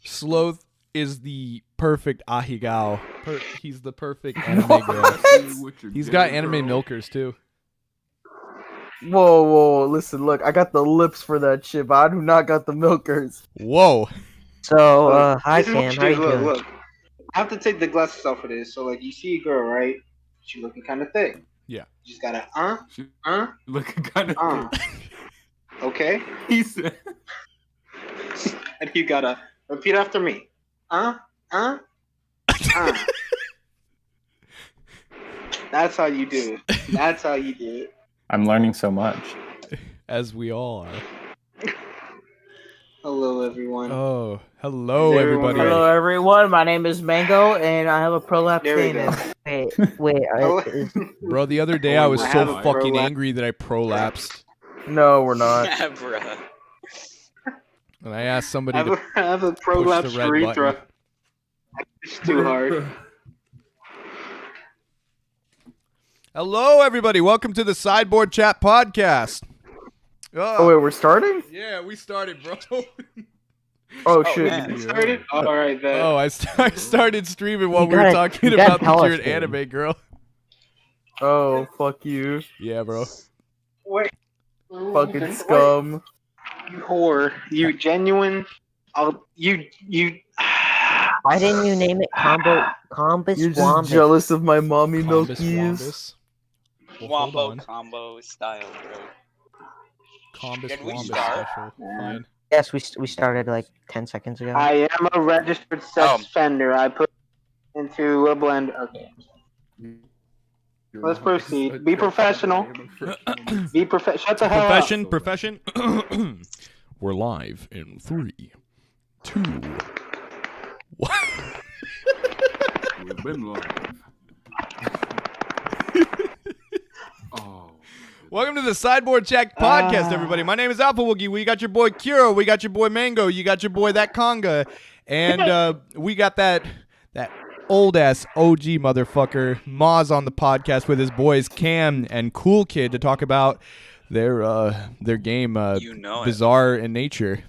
Sloth is the perfect ahigao. He's the perfect anime girl. He's got anime milkers too. Whoa, listen, look, I got the lips for that shit, but I do not got the milkers. Whoa. So, hi This is what Cam, you how you do. doing? Look. I have to take the glasses off of this. So, like, you see a girl, right? She looking kind of thick. Yeah. You just gotta, Looking kind of. Okay? He said. And you gotta repeat after me. That's how you do it. That's how you do it. I'm learning so much. As we all are. Hello, everyone. Oh, hello Is everyone everybody. ready? Hello everyone, my name is Mango, and I have a prolapse There we anus. go. Wait, Hello. Bro, the other day I was I so have a fucking prolapse. angry that I prolapsed. No, we're not. Bruh. And I asked I somebody have to I have a prolapse the red urethra. button. It's too hard. Hello everybody, welcome to the Sideboard Chat Podcast. Oh, wait, we're starting? Yeah, we started, bro. Oh, shit. man. You started? All right, then. Oh, I started streaming while You we were gotta- talking you gotta about the tell us, weird dude. anime girl. Oh, fuck you. Yeah, bro. Wait. Fucking Wait. scum. You whore. You genuine. You. Why didn't you name it Combus You're just Wombus? jealous of my mommy Combus milkies. Wombus. Well, hold Wombo on. combo style, bro. Combus Did we Wombus start? special. Fine. Yes, we started like 10 seconds ago. I am a registered sex offender. I put into a blender. Okay. Let's proceed. Be professional. Be Shut the hell up. Profession. We're live in 3, 2, 1. We've been live. Oh. Welcome to the Sideboard Chat Podcast, everybody. My name is Alpha Woogie. We got your boy Kuro. We got your boy Mango. You got your boy That Conga. And we got that old-ass OG motherfucker Moz on the podcast with his boys Cam and Cool Kid to talk about their game, You know it. Bizarre in Nature.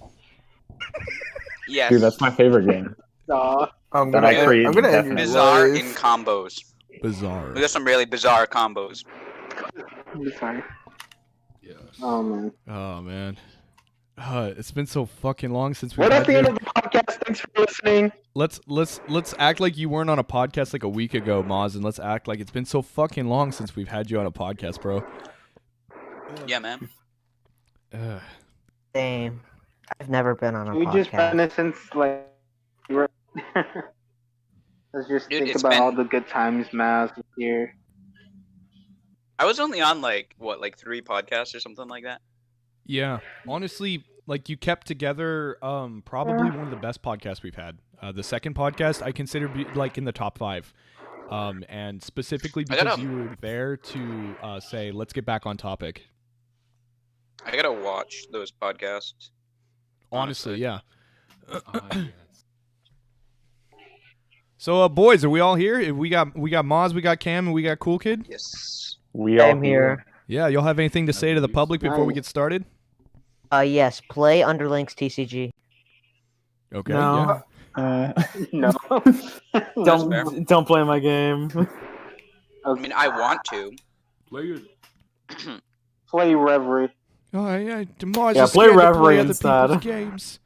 Yes. Dude, that's my favorite game. I'm That gonna, I created, I'm gonna end your definitely. Bizarre life. in combos. Bizarre. We got some really bizarre combos. Sorry. Yes. Oh man. Oh, man. It's been so fucking long since We're we've at had the you. end of the podcast. Thanks for listening. Let's act like you weren't on a podcast like a week ago, Moz, and let's act like it's been so fucking long since we've had you on a podcast, bro. Yeah, man. Same. I've never been on a We just podcast. reminiscence like. Let's just Dude, think it's about been- all the good times Maz was here. I was only on like 3 podcasts or something like that. Yeah, honestly, like you kept together probably one of the best podcasts we've had. The second podcast I consider like in the top 5. And specifically I gotta- because you were there to say, let's get back on topic. I gotta watch those podcasts. Honestly, yeah. Yes. So, boys, are we all here? We got Moz, we got Cam, and we got Cool Kid. Yes. We all I'm here. Yeah, y'all have anything to say to the public before we get started? Yes, play Underlinks TCG. Okay. No. Yeah. No. Don't play my game. I mean, I want to. Play Play Reverie. Oh yeah, Moz Yeah, is play scared to Reverie play other instead. people's games.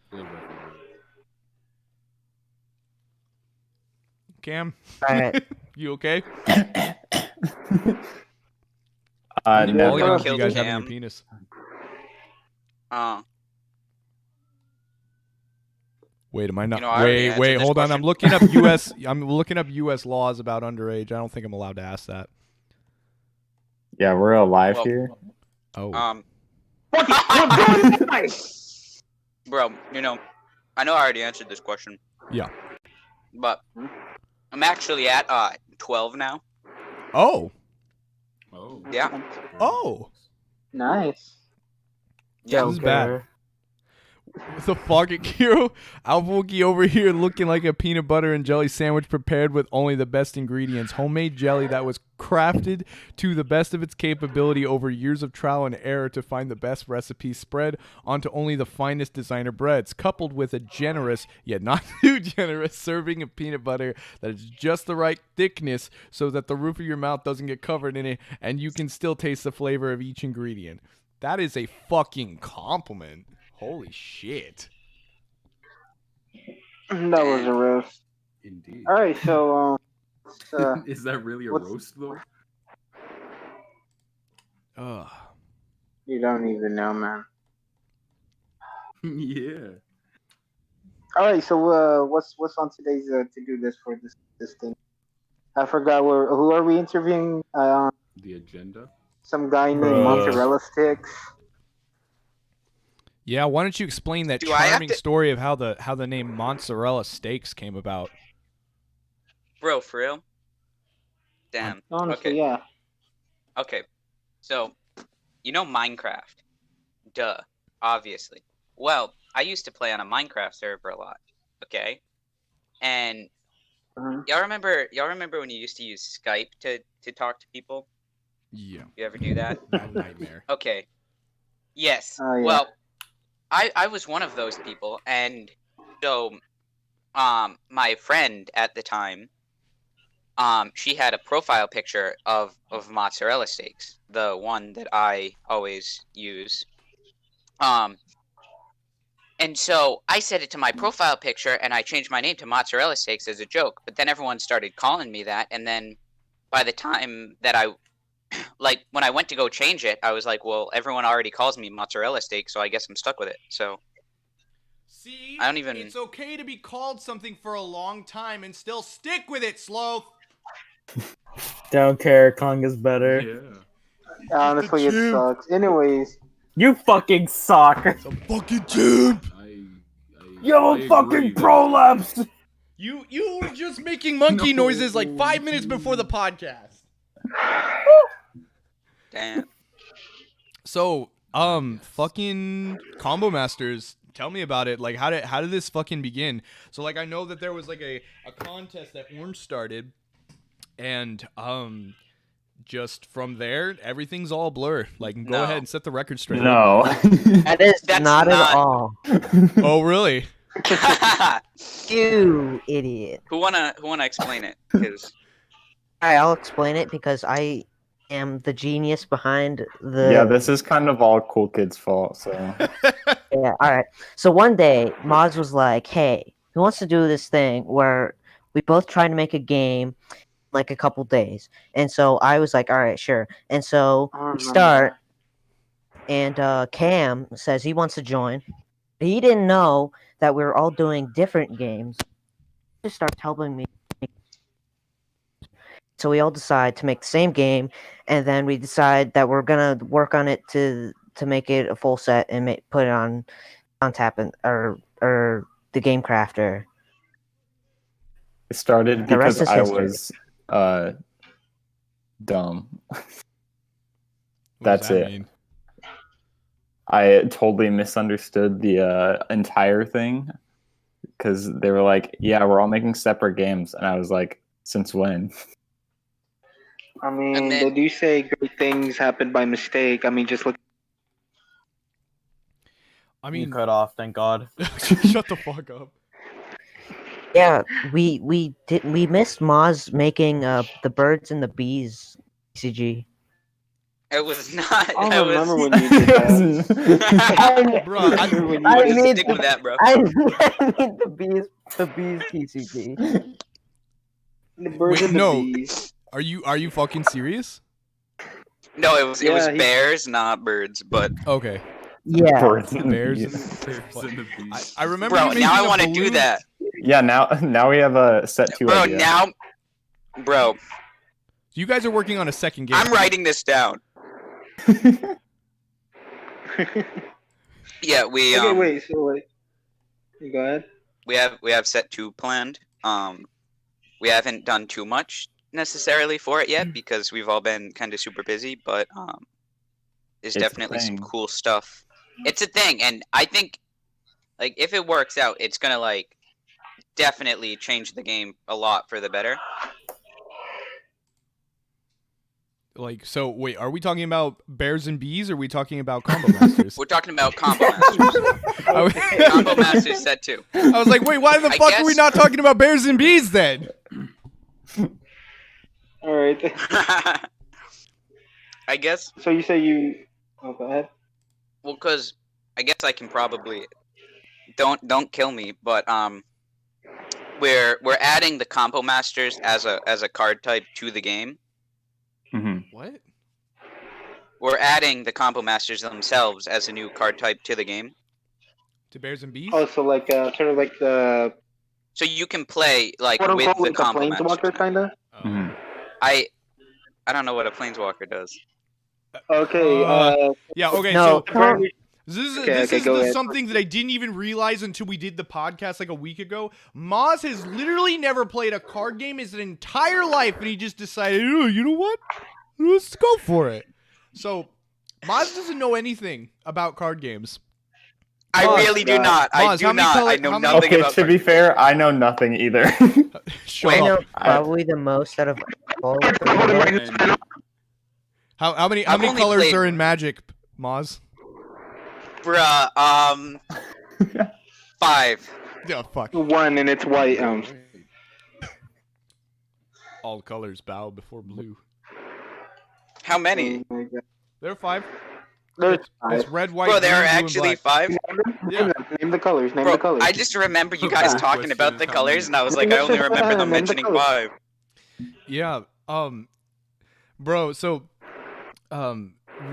Cam, Alright. you okay? No. You Killed guys having Cam. your penis. Wait, am I not? You know, I already answered wait, this hold on. question. I'm looking up US. I'm looking up US laws about underage. I don't think I'm allowed to ask that. Yeah, we're alive Well, here. Oh. Bro, you know, I know I already answered this question. Yeah. But I'm actually at 12 now. Oh. Oh. Yeah. Oh. Nice. Yeah. This is bad. What the fuck, Akiro? Alpha over here looking like a peanut butter and jelly sandwich prepared with only the best ingredients. Homemade jelly that was crafted to the best of its capability over years of trial and error to find the best recipe spread onto only the finest designer breads, coupled with a generous, yet not too generous, serving of peanut butter that is just the right thickness so that the roof of your mouth doesn't get covered in it and you can still taste the flavor of each ingredient. That is a fucking compliment. Holy shit. That was a roast. Indeed. All right, so Is that really a what's- roast though? Ugh. you don't even know, man. Yeah. All right, so what's on today's to-do list for this thing? I forgot who are we interviewing? The agenda. Some guy named Bruh. Mozzarella Sticks. Yeah, why don't you explain that Do I have charming to- story of how the name Mozzarella Steaks came about? Bro, for real? Damn. Honestly, Okay. yeah. Okay. So, you know Minecraft? Duh. Obviously. Well, I used to play on a Minecraft server a lot. Okay? And Mhm. y'all remember when you used to use Skype to talk to people? Yeah. You ever do that? Nightmare. Okay. Yes. Oh, yeah. Well, I was one of those people, and so my friend at the time, she had a profile picture of mozzarella steaks, the one that I always use. And so I set it to my profile picture, and I changed my name to Mozzarella Steaks as a joke. But then everyone started calling me that, and then by the time that like when I went to go change it, I was like, well, everyone already calls me Mozzarella Steak, so I guess I'm stuck with it. So See? I don't even- It's okay to be called something for a long time and still stick with it, Sloth. Don't care. Konga's better. Yeah. Honestly, it champ. sucks. Anyways, You fucking suck. It's a fucking champ. Yo, I fucking agree. prolapse. You were just making monkey No. noises like 5 minutes before the podcast. damn. So, fucking Combo Masters, tell me about it. Like, how did this fucking begin? So, like, I know that there was like a contest that Orange started, and just from there, everything's all blur. Like, go No. ahead and set the record straight. No. That is That's not at not- all. Oh, really? You idiot. Who wanna explain it? 'Cause Alright, I'll explain it because I am the genius behind the. Yeah, this is kind of all cool kids' fault. So Yeah, alright. So one day, Moz was like, hey, who wants to do this thing where we both try to make a game like a couple days? And so I was like, alright, sure. And so I we remember start, and Cam says he wants to join. He didn't know that we were all doing different games. He just starts helping me. So we all decide to make the same game, and then we decide that we're gonna work on it to make it a full set and put it on tap and or the Game Crafter. it started The rest because is I history. was dumb. What does That's that it. mean? I totally misunderstood the entire thing because they were like, "Yeah, we're all making separate games," and I was like, "Since when?" I mean, And then- they do say great things happen by mistake. I mean, just look. I You mean, cut off. Thank God. shut the fuck up. Yeah, we missed Moz making the birds and the bees CG. it was not. I I don't remember was. when you did that. Bro, I remember when you I did need Stick the- with that, bro. I need the bees TCG. the birds Wait, and the no. bees. are you fucking serious? No, it was Yeah, he- bears, not birds. But Okay. Yeah. Birds and Bears. bees. Bears and the bees. I remember. bro, you now making I a want to do balloon- that. Yeah, now we have a set two Bro, idea. now, bro, You guys are working on a second game. I'm writing this down. Yeah, we Okay, wait. So wait. You go ahead. we have set 2 planned. We haven't done too much necessarily for it yet because we've all been kind of super busy, but there's It's a definitely some thing. cool stuff. It's a thing, and I think Like if it works out, it's gonna like definitely change the game a lot for the better. Like, so wait, are we talking about bears and bees, or are we talking about combo masters? We're talking about Combo Masters. Combo Masters set 2. I was like, wait, why the I fuck are we guess- not talking about bears and bees then? All right. I guess. So you say you? Oh, go ahead. Well, because I guess I can probably don't kill me, but we're adding the Combo Masters as a card type to the game. Mhm. What? We're adding the Combo Masters themselves as a new card type to the game, To bears and bees? Oh, so like sort of like the so you can play like quote with unquote the like a Combo planeswalker Masters. kind of. Oh. Mhm. I don't know what a Planeswalker does. Okay. Yeah, okay, No, so well, this is, Okay, this okay, is go ahead. something that I didn't even realize until we did the podcast like a week ago. Maz has literally never played a card game his entire life, and he just decided, oh, you know what? Let's go for it. So, Maz doesn't know anything about card games. I Maz, really do not. I Maz, do how many not. color- I know how many- nothing Okay, about. to be fair, I know nothing either. Shut Wait, I know up. probably the most out of all of them. And How many I've only colors played- are in Magic, Maz? Bruh, 5. Yeah, fuck. one and it's white. All colors bow before blue. How many? Oh my God. There are 5. There's It's five. red, white, Bro, there green, are blue, and actually black. 5. Yeah. Name the colors. Name Bro, the colors. I just remember you guys The talking about the question is how colors, many? and I was like, I only remember them Name the mentioning colors. 5. Yeah, bro, so,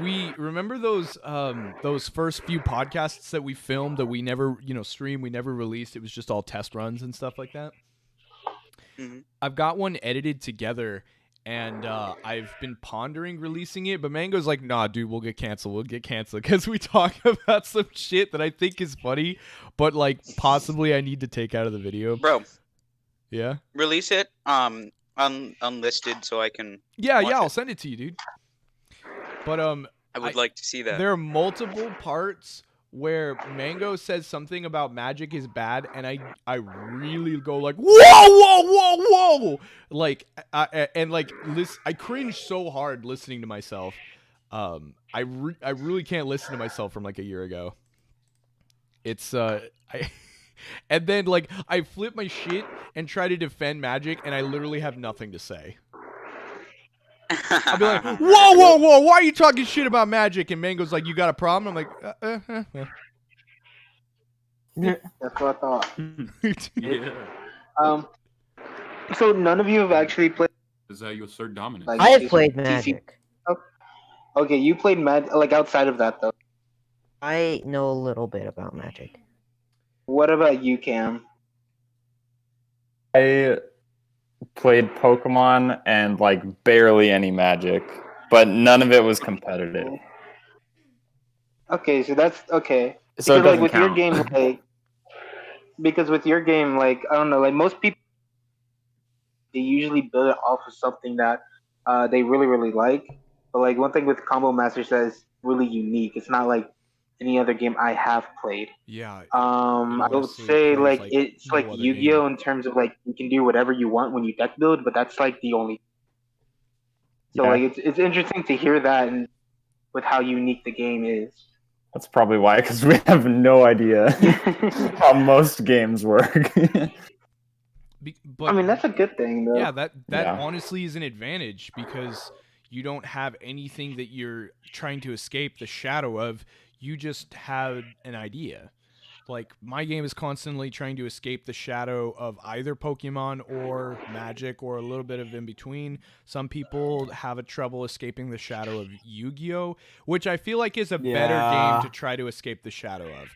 we remember those first few podcasts that we filmed that we never, streamed, we never released. It was just all test runs and stuff like that. Mhm. I've got one edited together, and I've been pondering releasing it, but Mango's like, nah, dude, we'll get canceled, because we talk about some shit that I think is funny, but, like, possibly I need to take out of the video. Bro, Yeah? release it unlisted so I can. Yeah, Watch I'll it. send it to you, dude. But, I would like to see that. there are multiple parts where Mango says something about Magic is bad, and I really go like, whoa, like, I cringe so hard listening to myself. I really can't listen to myself from like a year ago. It's and then like I flip my shit and try to defend Magic, and I literally have nothing to say. I'll be like, whoa, why are you talking shit about Magic? And Mango's like, you got a problem? I'm like, That's what I thought. yeah. So none of you have actually played. Is that you assert dominance? Like- I have played TC Magic. Okay, you played like outside of that though. I know a little bit about Magic. What about you, Cam? I played Pokemon and like barely any Magic, but none of it was competitive. Okay, so that's okay. So it Because, like doesn't with your count. game, like because with your game, like I don't know, like most people, they usually build it off of something that they really like. But like one thing with Combo Masters that is really unique. It's not like any other game I have played. yeah. I would honestly say plays like like it's no like other Yu-Gi-Oh game. in terms of like you can do whatever you want when you deck build, but that's like the only. So Yeah. like it's interesting to hear that and with how unique the game is. That's probably why, because we have no idea how most games work. But I mean that's a good thing though. yeah, that Yeah. honestly is an advantage because you don't have anything that you're trying to escape the shadow of. You just have an idea. Like my game is constantly trying to escape the shadow of either Pokemon or Magic or a little bit of in between. Some people have a trouble escaping the shadow of Yu-Gi-Oh, which I feel like is a better Yeah. game to try to escape the shadow of.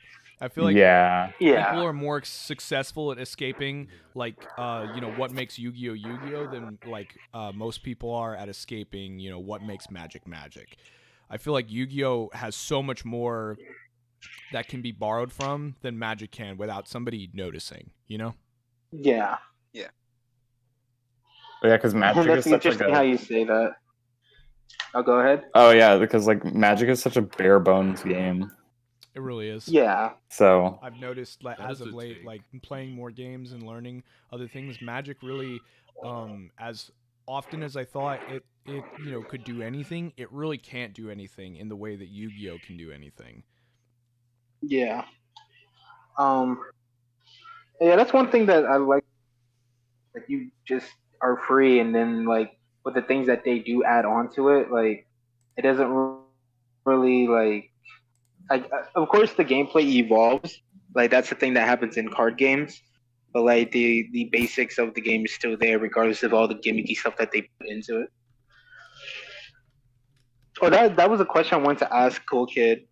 I feel like yeah. people are more successful at escaping like what makes Yu-Gi-Oh Yu-Gi-Oh than like most people are at escaping what makes Magic Magic. I feel like Yu-Gi-Oh has so much more that can be borrowed from than Magic can without somebody noticing, Yeah. Yeah, because Magic is That's such like interesting how you say that. Oh, go ahead. Oh yeah, because like Magic is such a bare bones game. It really is. Yeah. So I've noticed That as is of a late, take. like playing more games and learning other things, Magic really, as often as I thought it could do anything, it really can't do anything in the way that Yu-Gi-Oh can do anything. Yeah. Um. Yeah, that's one thing that I like. Like you just are free, and then like with the things that they do add on to it, like it doesn't really like. Of course, the gameplay evolves. Like that's the thing that happens in card games. But like the basics of the game is still there, regardless of all the gimmicky stuff that they put into it. Oh, that was a question I wanted to ask, Cool Kid.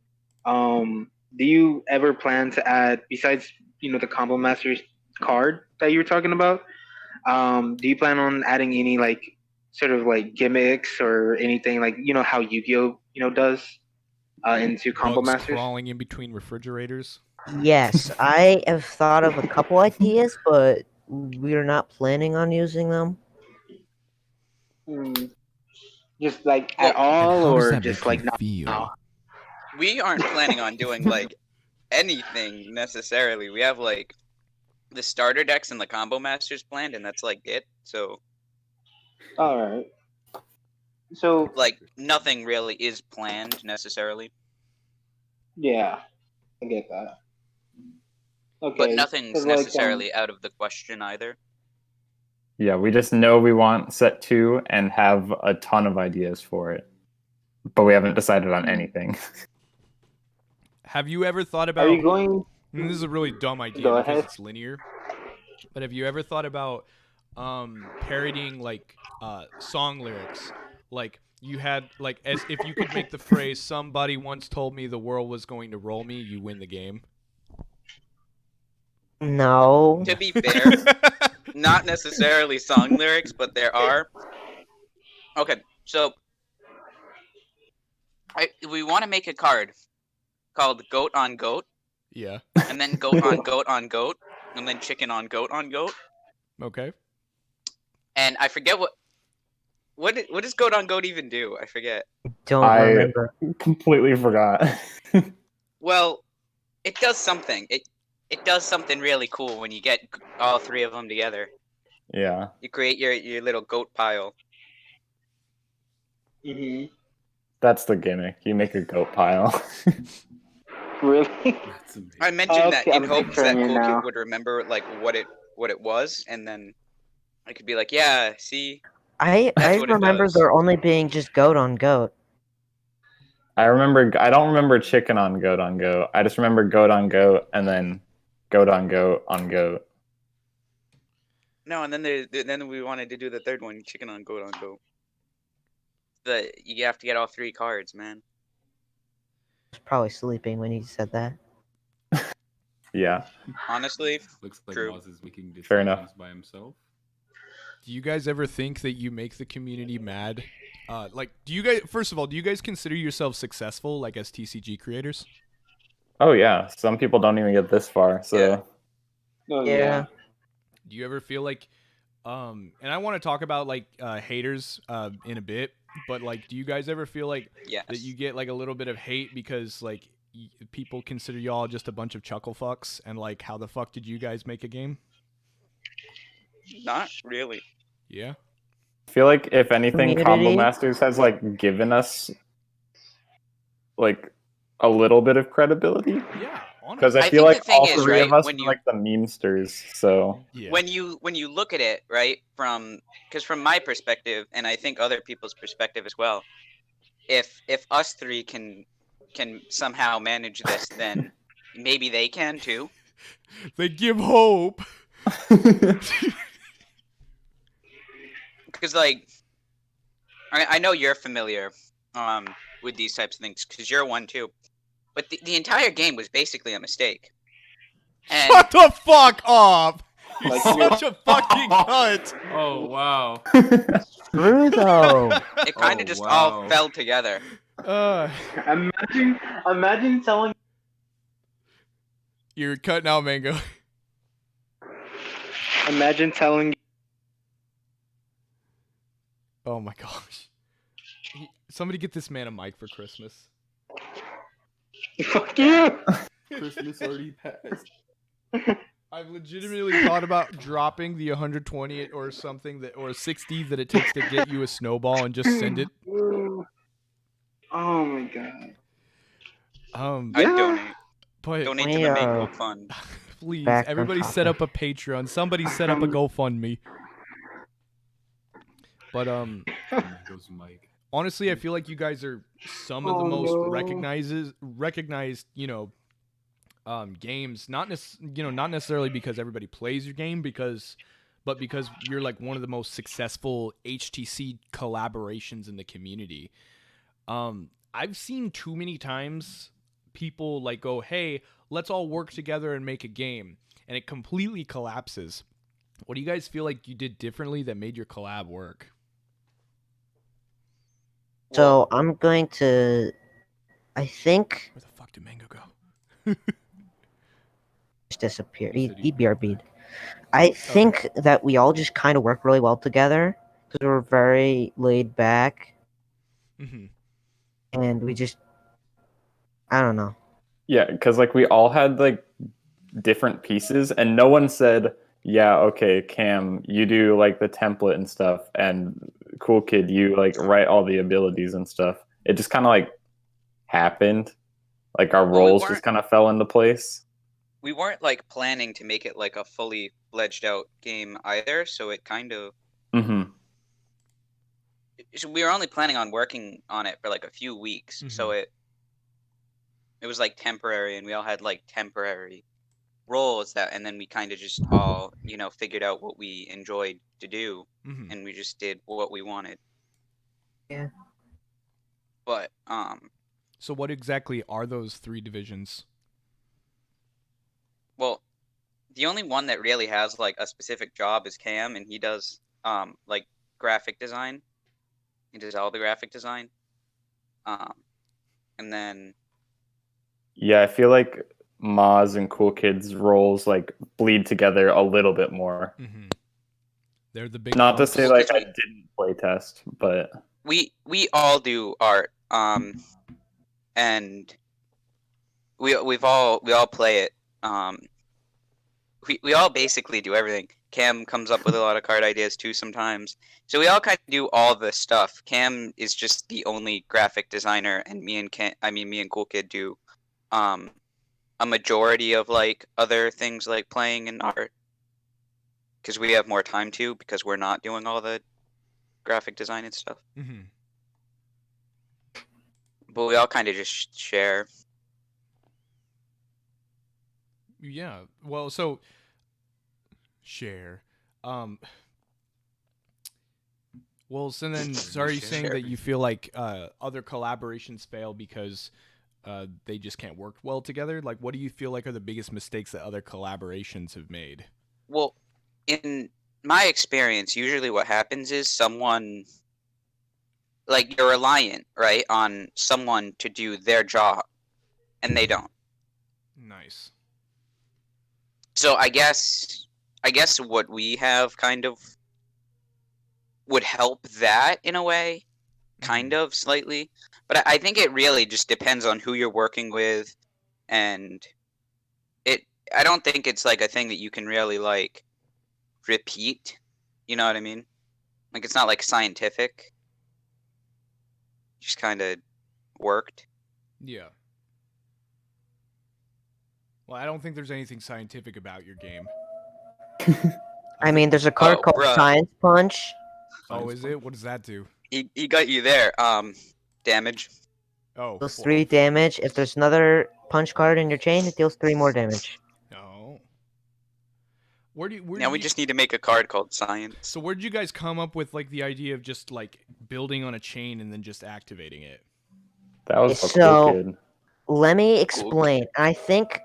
Do you ever plan to add, besides the Combo Masters card that you were talking about? Do you plan on adding any like sort of like gimmicks or anything like how Yu-Gi-Oh does into Combo Bugs Masters? crawling in between refrigerators. Yes, I have thought of a couple ideas, but we're not planning on using them. Hmm. Just like Well, at all, how does or that just make like you not feel? now? we aren't planning on doing like anything necessarily. We have like the starter decks and the combo masters planned, and that's like it. So All right. So like nothing really is planned necessarily, yeah, I get that. but Okay, nothing's 'cause, like, necessarily out of the question either. yeah, we just know we want set 2 and have a ton of ideas for it, but we haven't decided on anything. Have you ever thought are about? you going? And this is a really dumb idea Go because ahead. it's linear. But have you ever thought about parodying like song lyrics? Like you had like as if you could make the phrase "Somebody once told me the world was going to roll me," you win the game. No. To be fair, not necessarily song lyrics, but there are. Okay, so we want to make a card called Goat on Goat, Yeah. and then Goat on Goat on Goat, and then Chicken on Goat on Goat. Okay. And I forget what does Goat on Goat even do? I forget. Don't I remember. completely forgot. Well, it does something. It does something really cool when you get all three of them together. Yeah. You create your little goat pile. Mm-hmm. That's the gimmick. You make a goat pile. Really? That's amazing. I mentioned that Okay, in I'm hopes that picturing it Cool now. Kid would remember like what it was, and then I could be like, yeah, see, I That's what it remember does. there only being just goat on goat. I don't remember chicken on goat. I just remember goat on goat and then goat on goat on goat. no, and then then we wanted to do the third one, chicken on goat. You have to get all three cards, man. I was probably sleeping when he said that. Yeah. Honestly, Looks like True. Moz is making decisions Fair enough. by himself. Do you guys ever think that you make the community mad? Like, do you guys? First of all, do you guys consider yourselves successful, like as TCG creators? Oh yeah. Some people don't even get this far. So Yeah. Oh, Yeah. Do you ever feel like, and I want to talk about like haters in a bit, but like, do you guys ever feel like yes. that you get like a little bit of hate because like people consider y'all just a bunch of chuckle fucks and like, how the fuck did you guys make a game? Not really. Yeah. I feel like if anything, Combo Community? Masters has like given us like a little bit of credibility. Yeah. Because I I feel think like the thing all is, three of right, us when are you- like the memesters. So Yeah. When you look at it, right, because from my perspective, and I think other people's perspective as well, if us three can somehow manage this, then maybe they can too. They give hope. Because like, I know you're familiar with these types of things because you're one too. But the entire game was basically a mistake. And Shut the fuck up! You're Like such a fucking cunt. Oh wow. True though. it kind of Oh, just wow. all fell together. Imagine telling. You're cutting out, Mango. Imagine telling. Oh my gosh. Somebody get this man a mic for Christmas. Fuck you. Christmas already passed. I've legitimately thought about dropping the 120 or something or 60 that it takes to get you a snowball and just send it. Oh my god. I Yeah. donate. But Donate We to the are- Mango Fund. please, Back on everybody set up topic. a Patreon. Somebody set up a GoFundMe. But Goes Mike. honestly, I feel like you guys are some of the Oh, most no. recognized, games. Not necessarily because everybody plays your game, but because you're like one of the most successful HTC collaborations in the community. I've seen too many times people like go, "Hey, let's all work together and make a game," and it completely collapses. What do you guys feel like you did differently that made your collab work? So I'm going to. I think Where the fuck did Mango go? just disappear. He said He he- BRB'd. I think that we all just kind of work really well together because we're very laid back Mm-hmm. and we just. I don't know. Yeah, because like we all had like different pieces, and no one said, "Yeah, okay, Cam, you do like the template and stuff," and Cool Kid, you like write all the abilities and stuff. It just kind of like happened. Like our Well, we roles weren't- just kind of fell into place. We weren't like planning to make it like a fully fledged out game either, so it kind of. Mm-hmm. So we were only planning on working on it for like a few weeks, so it was like temporary, and we all had like temporary roles and then we kind of just all figured out what we enjoyed to do, Mm-hmm. and we just did what we wanted. Yeah. But So what exactly are those three divisions? well, the only one that really has like a specific job is Cam, and he does like graphic design. He does all the graphic design. And then Yeah, I feel like Maz and Cool Kid's roles like bleed together a little bit more. Mm-hmm. They're the big. Not to humps. say like I didn't play test, but we all do art, and we all play it. We all basically do everything. Cam comes up with a lot of card ideas too sometimes. So we all kind of do all the stuff. Cam is just the only graphic designer, and me and Cool Kid do a majority of like other things like playing and art, because we have more time to, because we're not doing all the graphic design and stuff. Mm-hmm. But we all kind of just share. Yeah. Well, so share. Well, so then, so are you saying Share. that you feel like other collaborations fail because they just can't work well together? Like, what do you feel like are the biggest mistakes that other collaborations have made? Well, in my experience, usually what happens is someone, like, you're reliant, right, on someone to do their job, and they don't. Nice. So I guess what we have kind of would help that in a way, kind of slightly. But I think it really just depends on who you're working with, and I don't think it's like a thing that you can really like repeat. You know what I mean? Like, it's not like scientific. Just kind of worked. Yeah. Well, I don't think there's anything scientific about your game. I mean, there's a card Oh, called bruh. Science Punch. Oh, is it? What does that do? He got you there. Damage. Oh, Deals well, 3 damage. If there's another punch card in your chain, it deals 3 more damage. no. Where Now we just need to make a card called Science. So where did you guys come up with like the idea of just like building on a chain and then just activating it? that was a So- Cool Kid. Let me explain. I think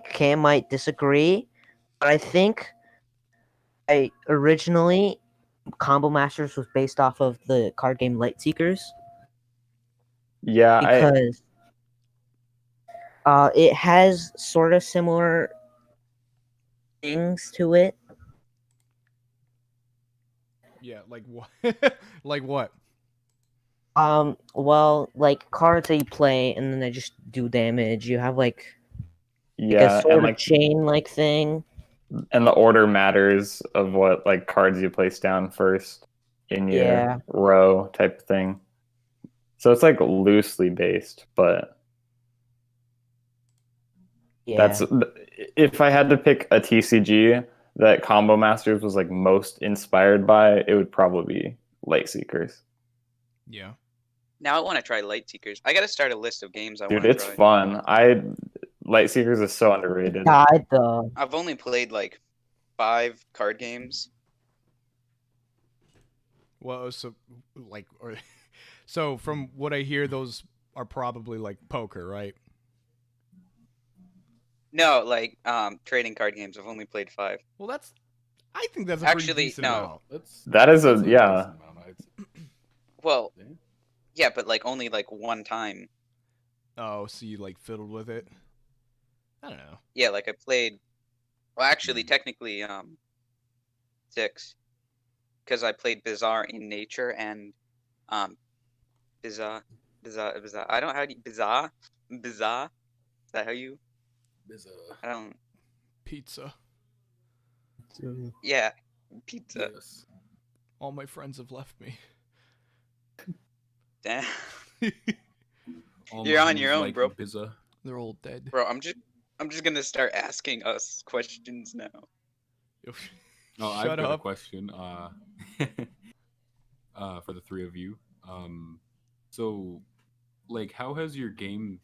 Cam might disagree, but I think originally Combo Masters was based off of the card game Light Seekers Yeah, because it has sort of similar things to it. Yeah, like what? Like what? Well, like cards that you play and then they just do damage. You have like a Yeah, and sort of like chain like thing. and the order matters of what like cards you place down first in your Yeah. row type of thing. So it's like loosely based, but Yeah. that's if I had to pick a TCG that Combo Masters was like most inspired by, it would probably be Light Seekers. Yeah. Now I want to try Light Seekers. I got to start a list of games I Dude, want to it's try. fun. Light Seekers is so underrated. Died though. I've only played like 5 card games. Well, so like, or so from what I hear, those are probably like poker, right? No, like trading card games. I've only played 5. Well, I think that's a pretty Actually, decent no. amount. That is that's a yeah. decent amount, I'd say. Well, Yeah. yeah, but like only like one time. Oh, so you like fiddled with it? I don't know. Yeah, like I played. Well, actually, technically, 6, because I played Bizarre in Nature and Bizarre. I don't how do you, Bizarre. Is that how you? There's I don't. Pizza. Yeah, pizza. yes. All my friends have left me. Damn. All You're my on your homies own, like bro. Bizza. They're all dead. Bro, I'm just gonna start asking us questions now. Oh, I've Shut got a up. question. For the three of you. So, like, how has your game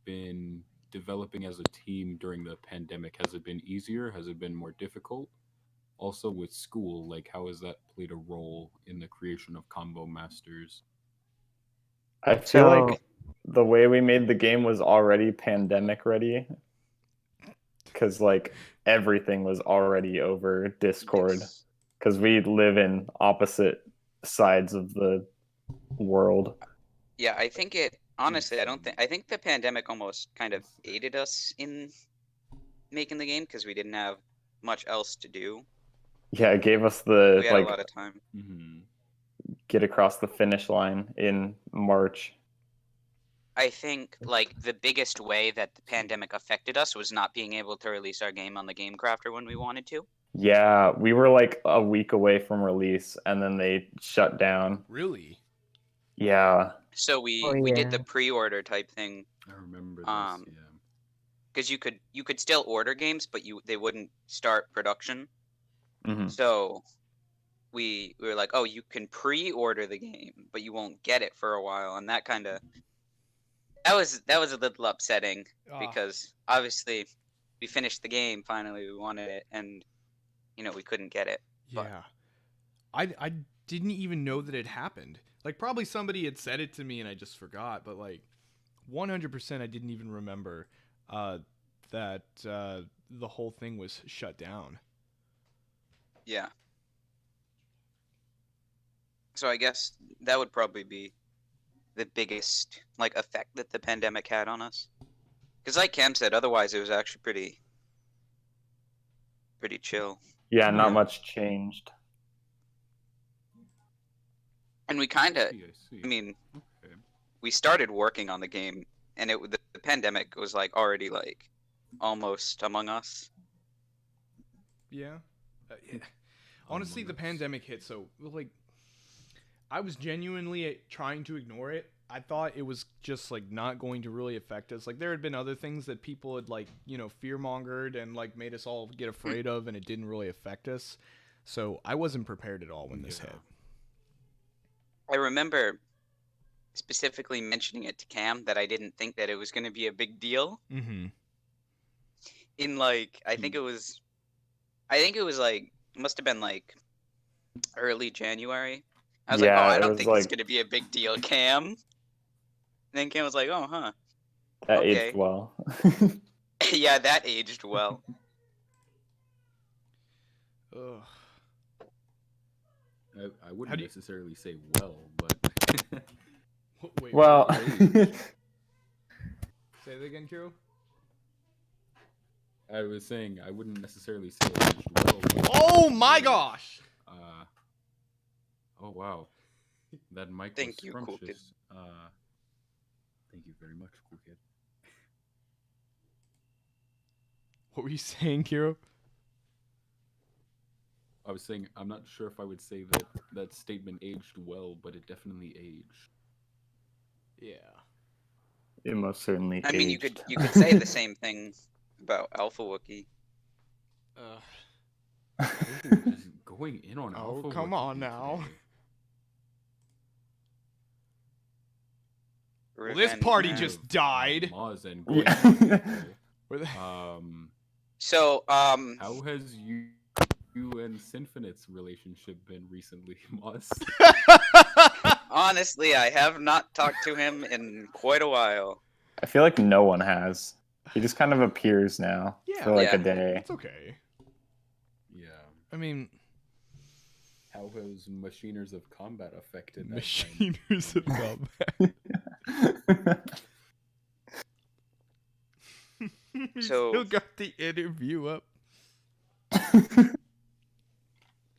been developing as a team during the pandemic? Has it been easier? Has it been more difficult? Also, with school, like, how has that played a role in the creation of Combo Masters? I feel So- like the way we made the game was already pandemic ready. Because like everything was already over Discord. Yes. Because we live in opposite sides of the world. Yeah, I think it. Honestly, I think the pandemic almost kind of aided us in making the game because we didn't have much else to do. Yeah, it gave us the We had a like lot of time. Mm-hmm. get across the finish line in March. I think like the biggest way that the pandemic affected us was not being able to release our game on the Game Crafter when we wanted to. Yeah, we were like a week away from release and then they shut down. Really? Yeah. So we Oh, we did yeah. the pre-order type thing I remember this. Um, Yeah. because you could still order games, but they wouldn't start production. Mhm. So we were like, oh, you can pre-order the game, but you won't get it for a while, and that was a little upsetting Ah, because obviously we finished the game finally, we wanted it, and we couldn't get it. but- yeah. I didn't even know that it happened. Like probably somebody had said it to me and I just forgot, but like 100% I didn't even remember that the whole thing was shut down. Yeah. So I guess that would probably be the biggest like effect that the pandemic had on us. Because like Cam said, otherwise it was actually pretty chill. Yeah, not Yeah. much changed. And we kind of, I see. I mean, Okay. we started working on the game, and the pandemic was like already like almost among us. Yeah. Yeah. Honestly, the Among Us. pandemic hit, so like I was genuinely trying to ignore it. I thought it was just like not going to really affect us. Like there had been other things that people had like, fear-mongered and like made us all get afraid of, and it didn't really affect us. So I wasn't prepared at all when this Yeah. hit. I remember specifically mentioning it to Cam that I didn't think that it was going to be a big deal. Mm-hmm. In like, I think it was like, must have been like early January. I was like, Yeah, oh, I it don't was think it's like- going to be a big deal, Cam. And then Cam was like, oh, huh. That Okay. aged well. Yeah, that aged well. Ugh. I wouldn't How do you- necessarily say well, but Wait, Well, say that again, Kiro? I was saying I wouldn't necessarily say it aged well. But Oh my gosh! Oh wow. That mic Thank was you, cool kid. scrumptious. Thank you very much, cool kid. What were you saying, Kiro? I was saying I'm not sure if I would say that that statement aged well, but it definitely aged. Yeah. It most certainly. I mean, you aged. could say the same thing about Alpha Wookie. Just going in on Oh, Alpha come Wookiee on now. today. Well, this Revenge party Man. just died. Maz and Yeah. Where the- So, how has you and Sinfinite's relationship been recently, Maz? honestly, I have not talked to him in quite a while. I feel like no one has. He just kind of appears now Yeah. for like Yeah. a day. It's okay. Yeah. I mean, How has Machiners of Combat affected that machiners of combat. He So- still got the interview up.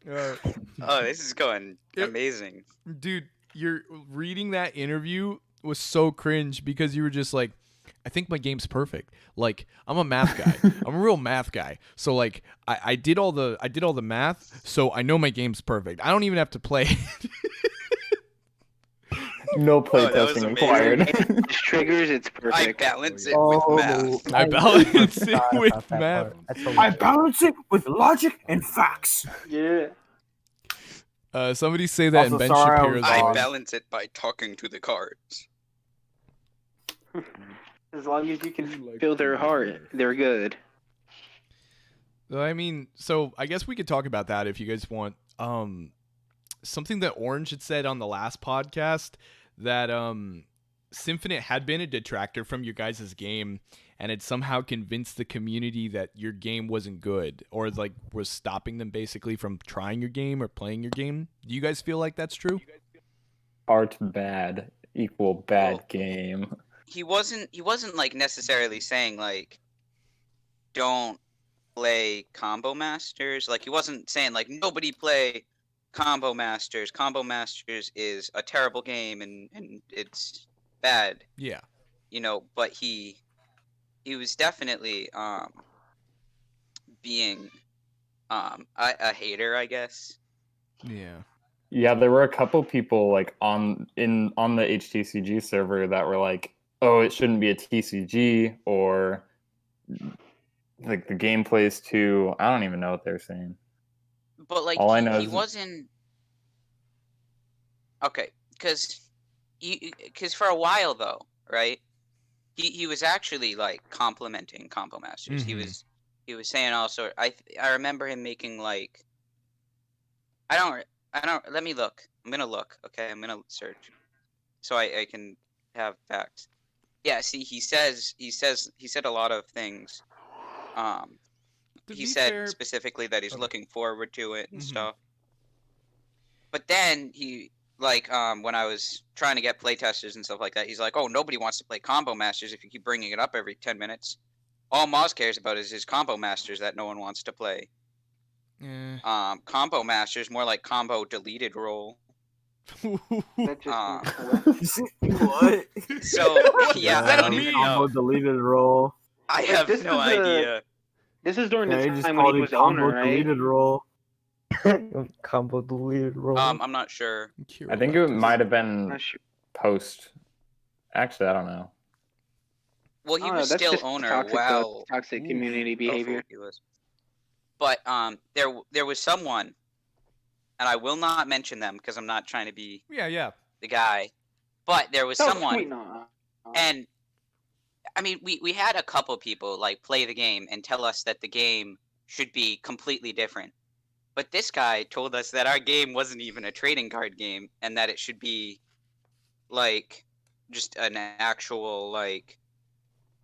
Oh, this is going Yep. amazing. Dude, you're reading that interview was so cringe because you were just like, I think my game's perfect. Like, I'm a math guy. I'm a real math guy. So like I did all the math, so I know my game's perfect. I don't even have to play it. No Oh, that was playtesting amazing. required. It's triggers, it's I perfect. balance it Oh, with math. I balance it forgot with about that math. part. That's I hilarious. balance it with logic and facts. Yeah. Somebody say that in Also, Ben sorry, I Shapiro's was I wrong. voice. balance it by talking to the cards. As long as you You can like feel their the heart, earth. they're good. I mean, so I guess we could talk about that if you guys want. Something that Orange had said on the last podcast that Symphonite had been a detractor from your guys' game and had somehow convinced the community that your game wasn't good or like was stopping them basically from trying your game or playing your game. Do you guys feel like that's true? Art bad equal bad Well, game. He wasn't like necessarily saying like don't play Combo Masters. Like he wasn't saying like nobody play Combo Masters. Combo Masters is a terrible game and it's bad. Yeah. You know, but he was definitely being a hater, I guess. Yeah. Yeah, there were a couple people like on the HTCG server that were like, "Oh, it shouldn't be a TCG," or like the gameplay's too. I don't even know what they're saying. But like All I know he is- wasn't okay because for a while though, right? He was actually like complimenting Combo Masters. Mhm. He was saying all sort. I remember him making like I don't let me look. I'm gonna look. Okay, I'm gonna search so I can have facts. Yeah, see, he said a lot of things. To He be said fair- specifically that he's Okay. looking forward to it and Mhm. stuff. But then he like when I was trying to get playtesters and stuff like that, he's like, "Oh, nobody wants to play Combo Masters if you keep bringing it up every 10 minutes. All Moz cares about is his Combo Masters that no one wants to play. Eh. Combo Masters more like Combo Deleted Role." That just Um, What? So yeah, does that I don't mean? even Combo know. deleted role. I Wait, have this no is the- idea. This is during Yeah, the he just time when called he it was combo owner, right? deleted role. Combo deleted roll. I'm not sure. I think it might have been Not sure. post. Actually, I don't know. Well, he Oh, was that's still just owner toxic, while toxic Ooh, community Alpha behavior. Wookie was. But there was someone, and I will not mention them because I'm not trying to be Yeah. the guy. But there was Oh, someone, sweet, no. and I mean, we had a couple people like play the game and tell us that the game should be completely different. But this guy told us that our game wasn't even a trading card game and that it should be like just an actual like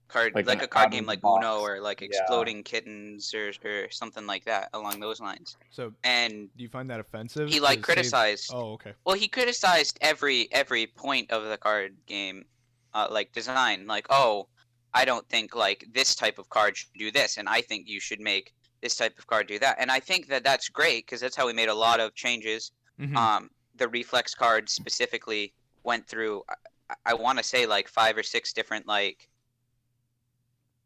card Like like an a card game like out-of-the-box, Uno or like yeah. Exploding Kittens or something like that along those lines. So, And do you find that offensive? he like to say- criticized Oh, okay. well, he criticized every point of the card game, like design. Like, oh, I don't think like this type of card should do this, and I think you should make this type of card do that. And I think that that's great because that's how we made a lot of changes. Mhm. the reflex card specifically went through, I want to say like 5 or 6 different like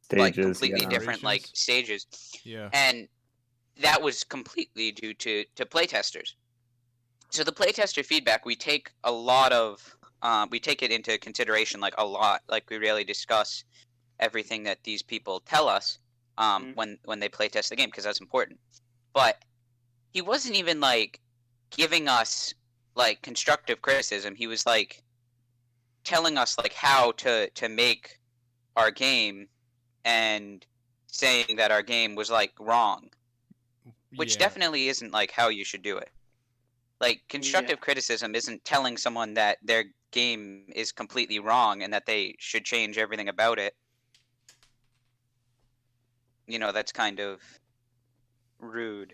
Stages, completely yeah. different like stages, Yeah. and that was completely due to playtesters. So the playtester feedback, we take a lot of we take it into consideration like a lot. Like we really discuss everything that these people tell us when they playtest the game, because that's important. But he wasn't even like giving us like constructive criticism. He was like telling us like how to make our game and saying that our game was like wrong, which Yeah. definitely isn't like how you should do it. Like constructive criticism isn't telling someone that their game is completely wrong and that they should change everything about it. You know, that's kind of rude.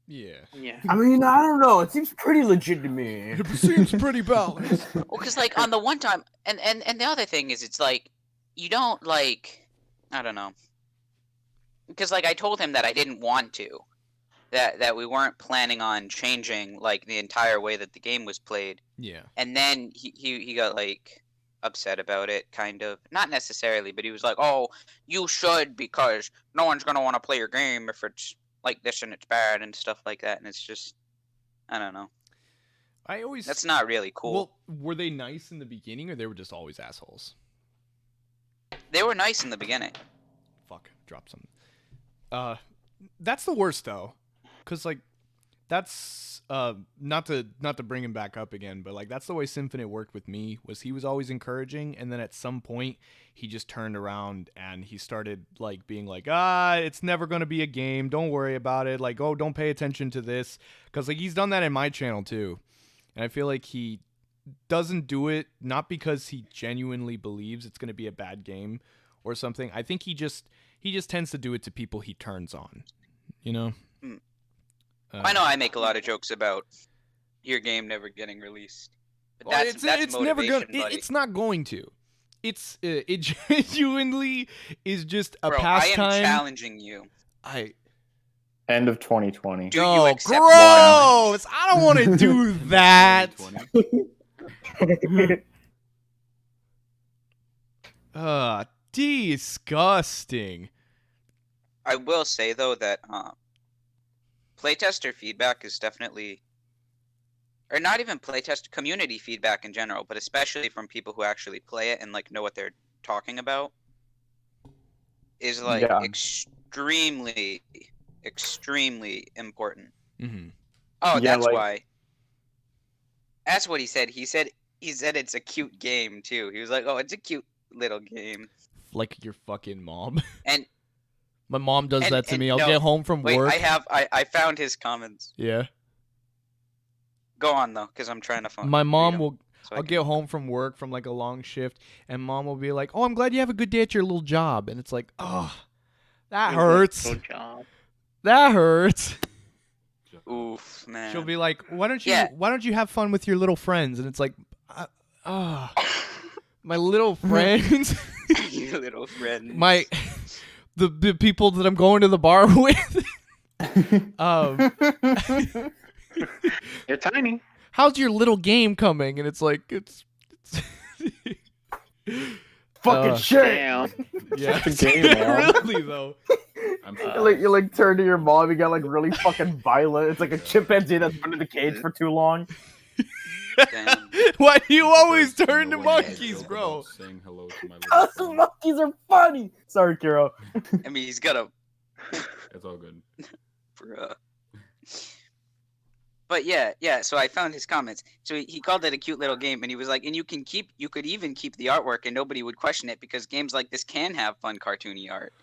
Yeah. Yeah. I mean, I don't know. It seems pretty legit to me. It seems pretty balanced. Well, because like on the one time, and the other thing is, it's like you don't like, I don't know, because like I told him that I didn't want to, that we weren't planning on changing like the entire way that the game was played, Yeah. and then he got like upset about it, kind of, not necessarily, but he was like, oh, you should, because no one's gonna want to play your game if it's like this and it's bad and stuff like that, and it's just, I don't know. I always. That's not really cool. Well, were they nice in the beginning, or they were just always assholes? They were nice in the beginning. Fuck, drop something. That's the worst though, cause like, that's not to bring him back up again, but like that's the way Symphonite worked with me. Was he was always encouraging, and then at some point he just turned around and he started like being like, it's never gonna be a game. Don't worry about it. Like, oh, don't pay attention to this, cause like he's done that in my channel too, and I feel like he doesn't do it not because he genuinely believes it's gonna be a bad game or something. I think he just tends to do it to people he turns on, you know. I know I make a lot of jokes about your game never getting released, but Well, that's it's never motivation, gonna. buddy. It's not going to. It genuinely is just a Bro, I pastime. am challenging you. End of 2020. Do you Oh, accept gross! I don't want to do that. 2020. Disgusting. I will say though that playtester feedback is definitely, or not even playtest, community feedback in general, but especially from people who actually play it and like know what they're talking about, is like extremely important. Mm-hmm. Oh, Yeah, that's like- why. That's what he said. He said it's a cute game too. He was like, "Oh, it's a cute little game." Like your fucking mom. And My mom does that to and me. I'll no, get home from wait, work. I found his comments. Yeah. Go on though, because I'm trying to find. My mom read 'em will. so I I'll can- get home from work from like a long shift, and mom will be like, "Oh, I'm glad you have a good day at your little job," and it's like, "Oh, that hurts. Good job. That hurts." Oof, man. She'll be like, "Why don't you? Yeah. Why don't you have fun with your little friends?" And it's like, my little friends, You little friend. my the people that I'm going to the bar with. They're tiny. How's your little game coming? And it's like it's Fucking shit. Damn. yeah, It's a game, man. really though. I'm You like turn to your mom, you got like really fucking violent. It's like a chimpanzee that's been in the cage for too long. Damn. Why do you always First, turn to no one has monkeys, joke bro? about Saying hello to my Oh, little friend. monkeys are funny. Sorry, Kiro. I mean, he's got a. It's all good. Bruh. But yeah. So I found his comments. So he called it a cute little game, and he was like, and you could even keep the artwork, and nobody would question it because games like this can have fun cartoony art.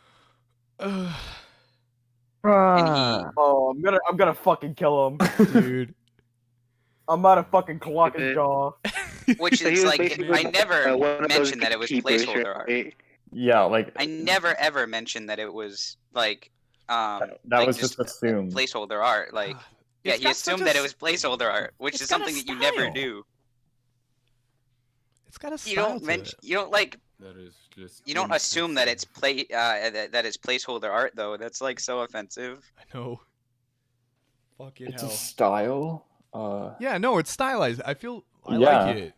And he, Oh, I'm gonna fucking kill him. Dude. I'm about to fucking clock his jaw. which So he is was like, basically, I never one of those mentioned that it was keepers, placeholder art. right? Yeah, like I never ever mentioned that it was like that like was just assumed. placeholder art. Like yeah, It's he got such assumed a that it s- was placeholder art, which it's is got a something that you never style. do. It's got a style You don't to mention, it. you don't like, That is just. you don't assume that it's that it's placeholder art though. That's like so offensive. I know. Fucking It's a hell. style. Yeah, no, it's stylized. I Yeah. like it.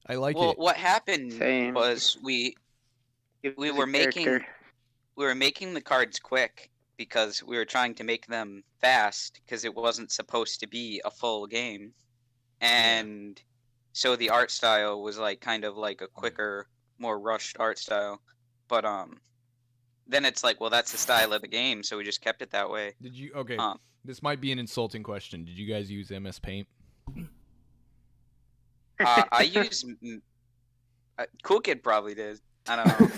I like Well, it. what happened Same. was we were making the cards quick because we were trying to make them fast because it wasn't supposed to be a full game, and so the art style was like kind of like a quicker, more rushed art style. But then it's like, well, that's the style of the game, so we just kept it that way. Did you? Okay, this might be an insulting question. Did you guys use MS Paint? I use Cool Kid probably did. I don't know.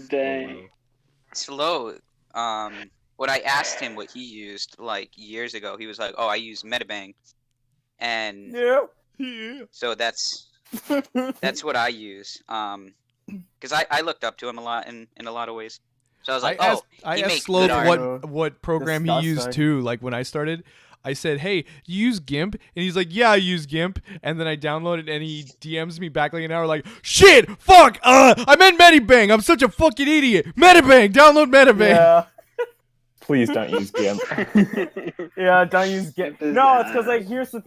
Dang. Slow. When I asked him what he used like years ago, he was like, "Oh, I use Metabang," and so that's what I use. Because I looked up to him a lot in a lot of ways. So I was like, I he asked makes Slope good art. what program he used too. Like when I started, I said, "Hey, do you use GIMP?" And he's like, "Yeah, I use GIMP." And then I downloaded, and he DMs me back like an hour, like, "Shit, fuck, I meant Metabang. I'm such a fucking idiot. Metabang, download Metabang." Yeah. Please don't use GIMP. Yeah, don't use GIMP. No, it's because like here's the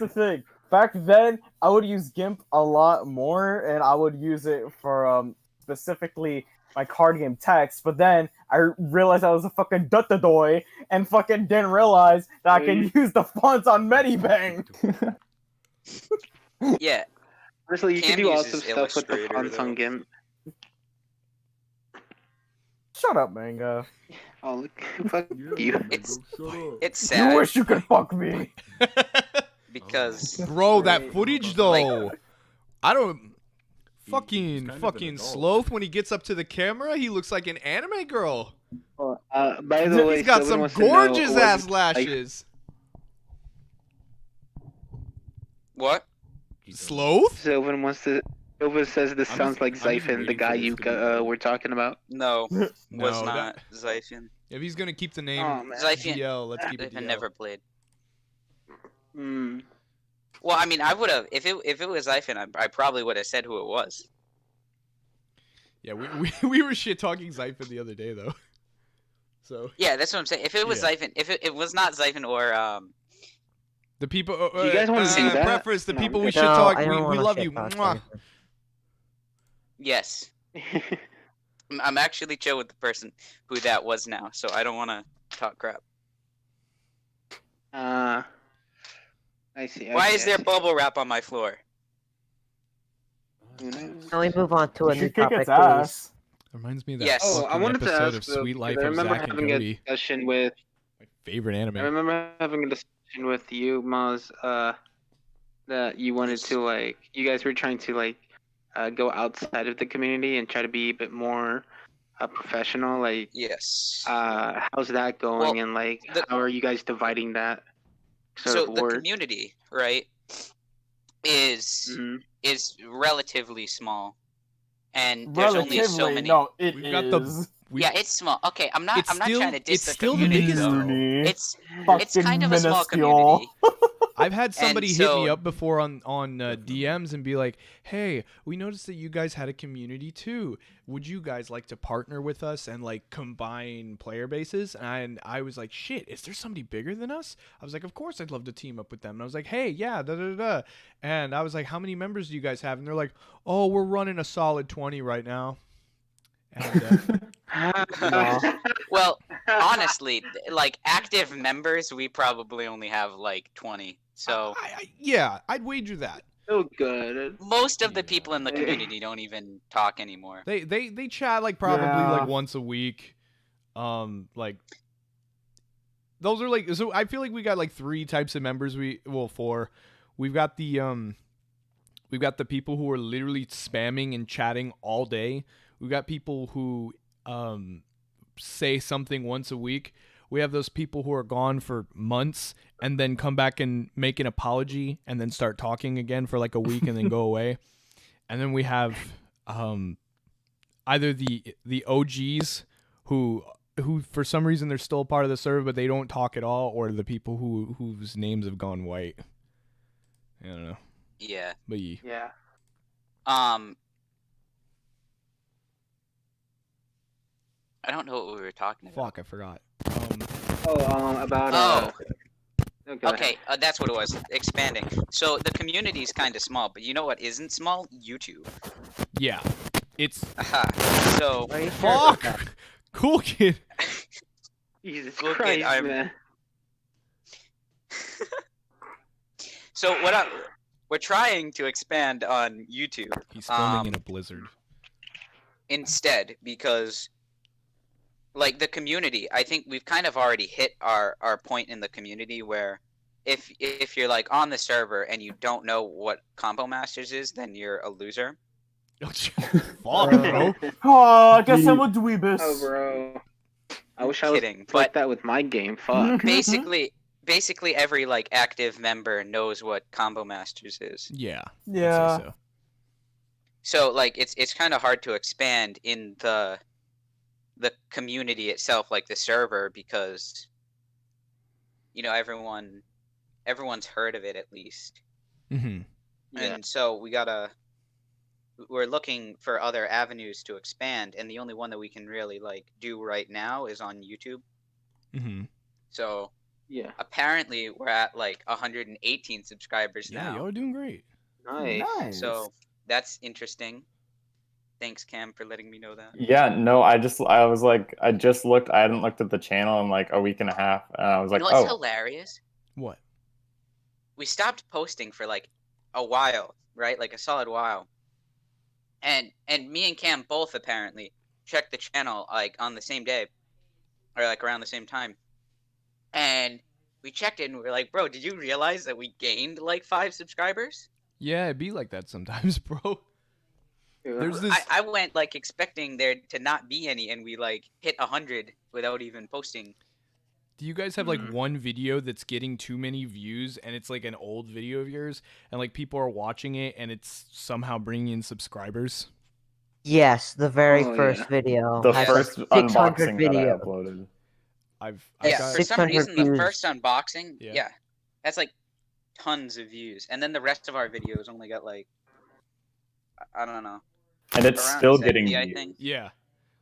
thing. Back then, I would use GIMP a lot more, and I would use it for specifically my card game text. But then I realized I was a fucking duttadoy and fucking didn't realize that I can use the fonts on Medibang. Yeah. Honestly, you Cam can do awesome uses stuff with the Illustrator, fonts on though. GIMP. Shut up, Mango. Oh, look, fuck you. It's sad. You wish you could fuck me. Because Bro, that footage though, Like- I don't. He's kind of an Fucking adult. Sloth, when he gets up to the camera, he looks like an anime girl. By the way, He's got Sylvan some wants to know, gorgeous was ass it, lashes. what? Sloth? Sylvan says this sounds like I'm just Zyphon, the waiting guy for this you to be over. were talking about. No, No, was that- not Zyphon. If he's gonna keep the name Oh, man. Zyphon. DL, let's keep it Zyphon DL. never played. Hmm. Well, I mean, I would have if it was Zyphon, I probably would have said who it was. Yeah, we were shit talking Zyphon the other day though. So Yeah, that's what I'm saying. If it was Yeah. Zyphon, if it was not Zyphon or the people. You guys wanna see that? Preface the No, people I'm we good. shit No, talk. I don't We wanna love shit you. talk Mwah. anything. yes, I'm actually chill with the person who that was now, so I don't want to talk crap. I see. Why is there bubble wrap on my floor? Who knows? Now we move on to a You new should kick topic, its please. ass. Reminds me of that Yes. Oh, I fucking wanted to episode ask of Sweet Life I of remember Zack and having a Cody. discussion with. My favorite anime. I remember having a discussion with you, Maz, that you wanted to like. You guys were trying to like go outside of the community and try to be a bit more professional. Like, Yes. how's that going? Well, And like, the- how are you guys dividing that sort So of the work? community, right, is Mhm. is relatively small, and there's only so Relatively, many. no, it We've got the- is. Yeah, it's small. Okay, I'm not trying to diss it's the still the community biggest though. Community. It's Fucking kind of a small minuscule. community. I've had somebody hit me so- up before on DMs and be like, "Hey, we noticed that you guys had a community too. Would you guys like to partner with us and like combine player bases?" And I was like, "Shit, is there somebody bigger than us?" I was like, "Of course, I'd love to team up with them." And I was like, "Hey, yeah, da da da." And I was like, "How many members do you guys have?" And they're like, "Oh, we're running a solid 20 right now." And Well, honestly, like active members, we probably only have like 20. So yeah, I'd wager that. So good. most of the people in the community don't even talk anymore. They chat like probably Yeah. like once a week. Like those are like, so I feel like we got like 3 types of members. 4. We've got the people who are literally spamming and chatting all day. We've got people who say something once a week. We have those people who are gone for months and then come back and make an apology and then start talking again for like a week and then go away. And then we have either the OGs who for some reason they're still part of the server but they don't talk at all, or the people whose names have gone white. I don't know. Yeah. But yeah. Yeah. I don't know what we were talking about. Fuck, I forgot. About go ahead. Okay, that's what it was. Expanding. So the community is kind of small, but you know what isn't small? YouTube. Yeah. It's Aha. So Are you sure about that? fuck. Cool kid. Jesus Look, Christ, I'm- man. So we're trying to expand on YouTube He's filming in a blizzard. instead because like the community, I think we've kind of already hit our point in the community where if you're like on the server and you don't know what Combo Masters is, then you're a loser. Fuck, bro. Oh, I guess I'm a dweebus. Oh, bro. I wish I was Kidding, like but that with my game. Fuck. basically every like active member knows what Combo Masters is. Yeah. I'd say Yeah. so. So like it's kind of hard to expand in the community itself, like the server, because you know everyone's heard of it at least. Mm-hmm. Yeah. And so we're looking for other avenues to expand, and the only one that we can really like do right now is on YouTube. Mm-hmm. So Yeah. apparently we're at like 118 subscribers Yeah, now. y'all are doing great. Nice. Nice. So that's interesting. Thanks, Cam, for letting me know that. Yeah, no, I was like, I just looked. I hadn't looked at the channel in like a week and a half, and I was like, You know what's oh, hilarious? What? We stopped posting for like a while, right? Like a solid while. And me and Cam both apparently checked the channel like on the same day, or like around the same time. And we checked it and we were like, bro, did you realize that we gained like 5 subscribers? Yeah, it'd be like that sometimes, bro. There's this. I went like expecting there to not be any, and we like hit 100 without even posting. Do you guys have like one video that's getting too many views and it's like an old video of yours and like people are watching it and it's somehow bringing in subscribers? Yes, the very Oh, first yeah. video. the has first 600 unboxing that I videos. uploaded. I've Yeah, got, for some 600 reason, the views. first unboxing, Yeah. yeah, that's like tons of views, and then the rest of our videos only got like, I don't know, And it's around still 70, getting I views. think. yeah.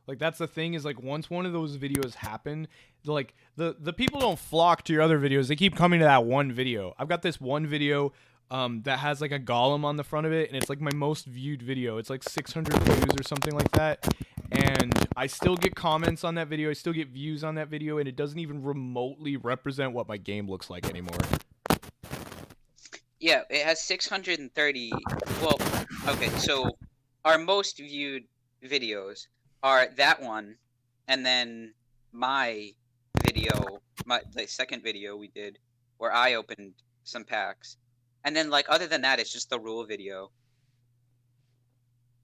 Like that's the thing is like once one of those videos happen, like the people don't flock to your other videos. They keep coming to that one video. I've got this one video that has like a golem on the front of it and it's like my most viewed video. It's like 600 views or something like that. And I still get comments on that video. I still get views on that video and it doesn't even remotely represent what my game looks like anymore. Yeah, it has 630. Well, okay, so our most viewed videos are that one, and then my video, the second video we did, where I opened some packs, and then like other than that, it's just the rule video,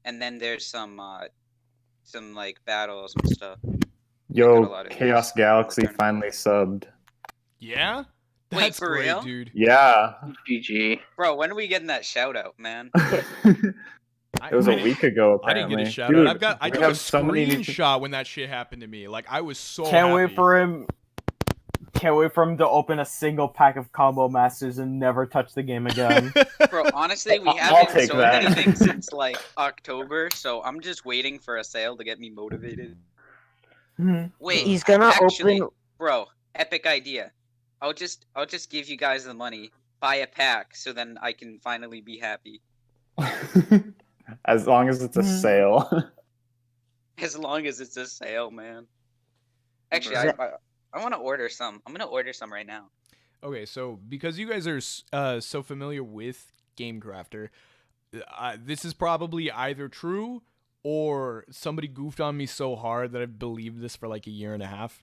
and then there's some like battles and stuff. got a Yo, lot of Chaos views. Galaxy Tournament. finally subbed. Yeah? Wait, That's for great, real? dude. Yeah. GG. Bro, when are we getting that shout out, man? It was a week ago, I apparently. didn't get a shout Dude, out. I we took a have so many new- screenshot when that shit happened to me. Like I was so Can't wait happy. for him. Can't wait for him to open a single pack of Combo Masters and never touch the game again. Bro, honestly, we I'll haven't take sold that. anything since like October, so I'm just waiting for a sale to get me motivated. Wait, He's gonna actually, open. bro, epic idea. I'll just give you guys the money, buy a pack, so then I can finally be happy. As long as it's a sale. As long as it's a sale, man. Actually, Is I want to order some. I'm gonna order some right now. Okay, so because you guys are so familiar with GameCrafter, this is probably either true or somebody goofed on me so hard that I've believed this for like a year and a half.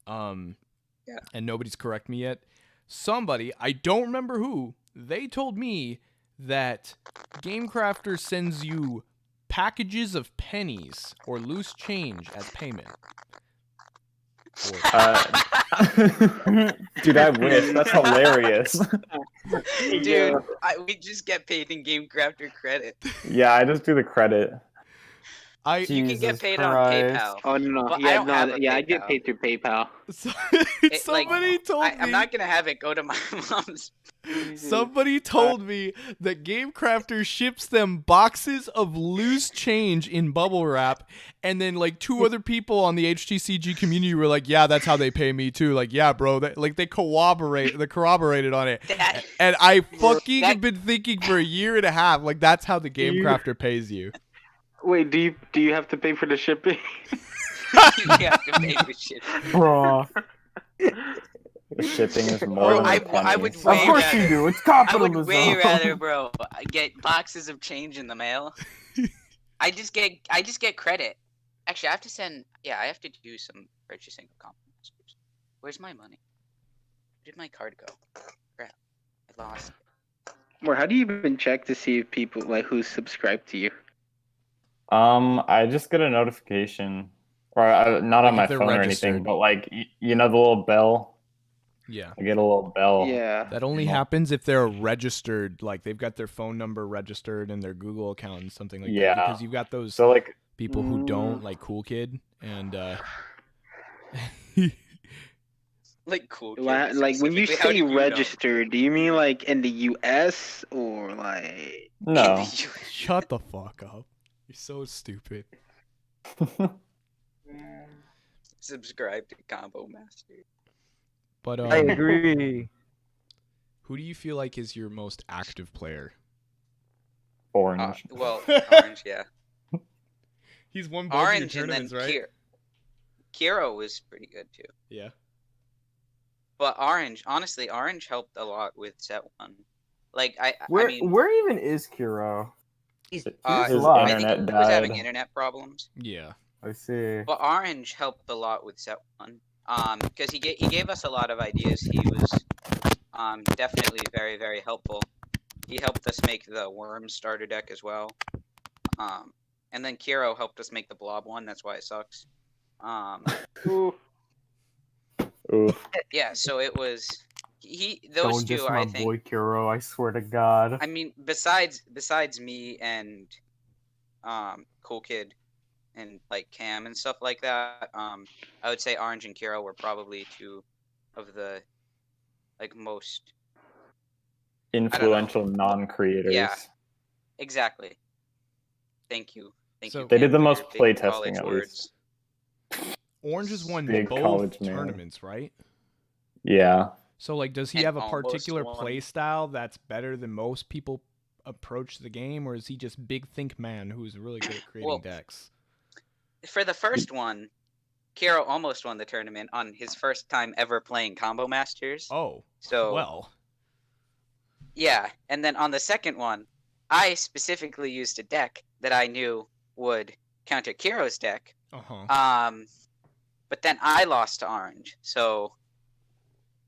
Yeah. And nobody's correct me yet. Somebody, I don't remember who, they told me that GameCrafter sends you packages of pennies or loose change as payment. Dude, I wish. That's hilarious. Dude, we just get paid in GameCrafter credit. Yeah, I just do the credit. I You can get Jesus paid Christ. on PayPal. Oh no, But I yeah, don't have no, a yeah, I get PayPal. paid through PayPal. It, like, somebody told me. I'm not gonna have it go to my mom's Somebody told me that Game Crafter ships them boxes of loose change in bubble wrap, and then like 2 other people on the HTCG community were like, "Yeah, that's how they pay me too." Like, yeah, bro, they corroborated on it. And I fucking have been thinking for a year and a half, like that's how the Game Crafter pays you. Wait, do you have to pay for the shipping? You have to pay for shit. Bro. The shipping is more than I a penny. would Of way course rather, you do. It's I capitalism. would way rather, bro, get boxes of change in the mail. I just get credit. Actually, I have to send. Yeah, I have to do some purchasing of Combus. Where's my money? Where did my card go? Crap, I lost it. Or how do you even check to see if people like who's subscribed to you? I just get a notification, or not on Like my if they're phone or registered. anything, but like you know the little bell. Yeah. I get a little bell. Yeah. That only happens if they're registered, like they've got their phone number registered and their Google account and something like Yeah. that. Because you've got those So like, people who don't, like Cool Kid and Like cool. Like when you Specifically, how do say know? registered, do you mean like in the U.S. or like? no. shut the fuck up. You're so stupid. Subscribe to Combo Master. But I agree. who do you feel like is your most active player? Orange. Well, Orange, yeah. He's won both of your Orange and then tournaments, right? Kiro was pretty good too. Yeah. But Orange, honestly, Orange helped a lot with set 1. Like I Where mean, where even is Kiro? His I think internet he was having died. internet problems. Yeah. I see. But Orange helped a lot with set 1. Because he gave us a lot of ideas. He was definitely very, very helpful. He helped us make the Worm starter deck as well. And then Kiro helped us make the Blob one. That's why it sucks. Ooh. Yeah. So it was those Don't two. diss my I think. boy Kiro, I swear to God. I mean, besides me and Cool Kid and like Cam and stuff like that, I would say Orange and Kiro were probably 2 of the like most Influential non-creators. Yeah. Exactly. Thank you. Thank So- you. They did Cam, the for most your big playtesting college at words. least. Orange has won Big both college man. tournaments, right? Yeah. So like, does he And have a almost particular won. play style that's better than most people approach the game, or is he just big think man who's really good at creating Well, decks? For the first one, Kiro almost won the tournament on his first time ever playing Combo Masters. Oh, So well. yeah, and then on the second one, I specifically used a deck that I knew would counter Kiro's deck. Uh-huh. But then I lost to Orange. So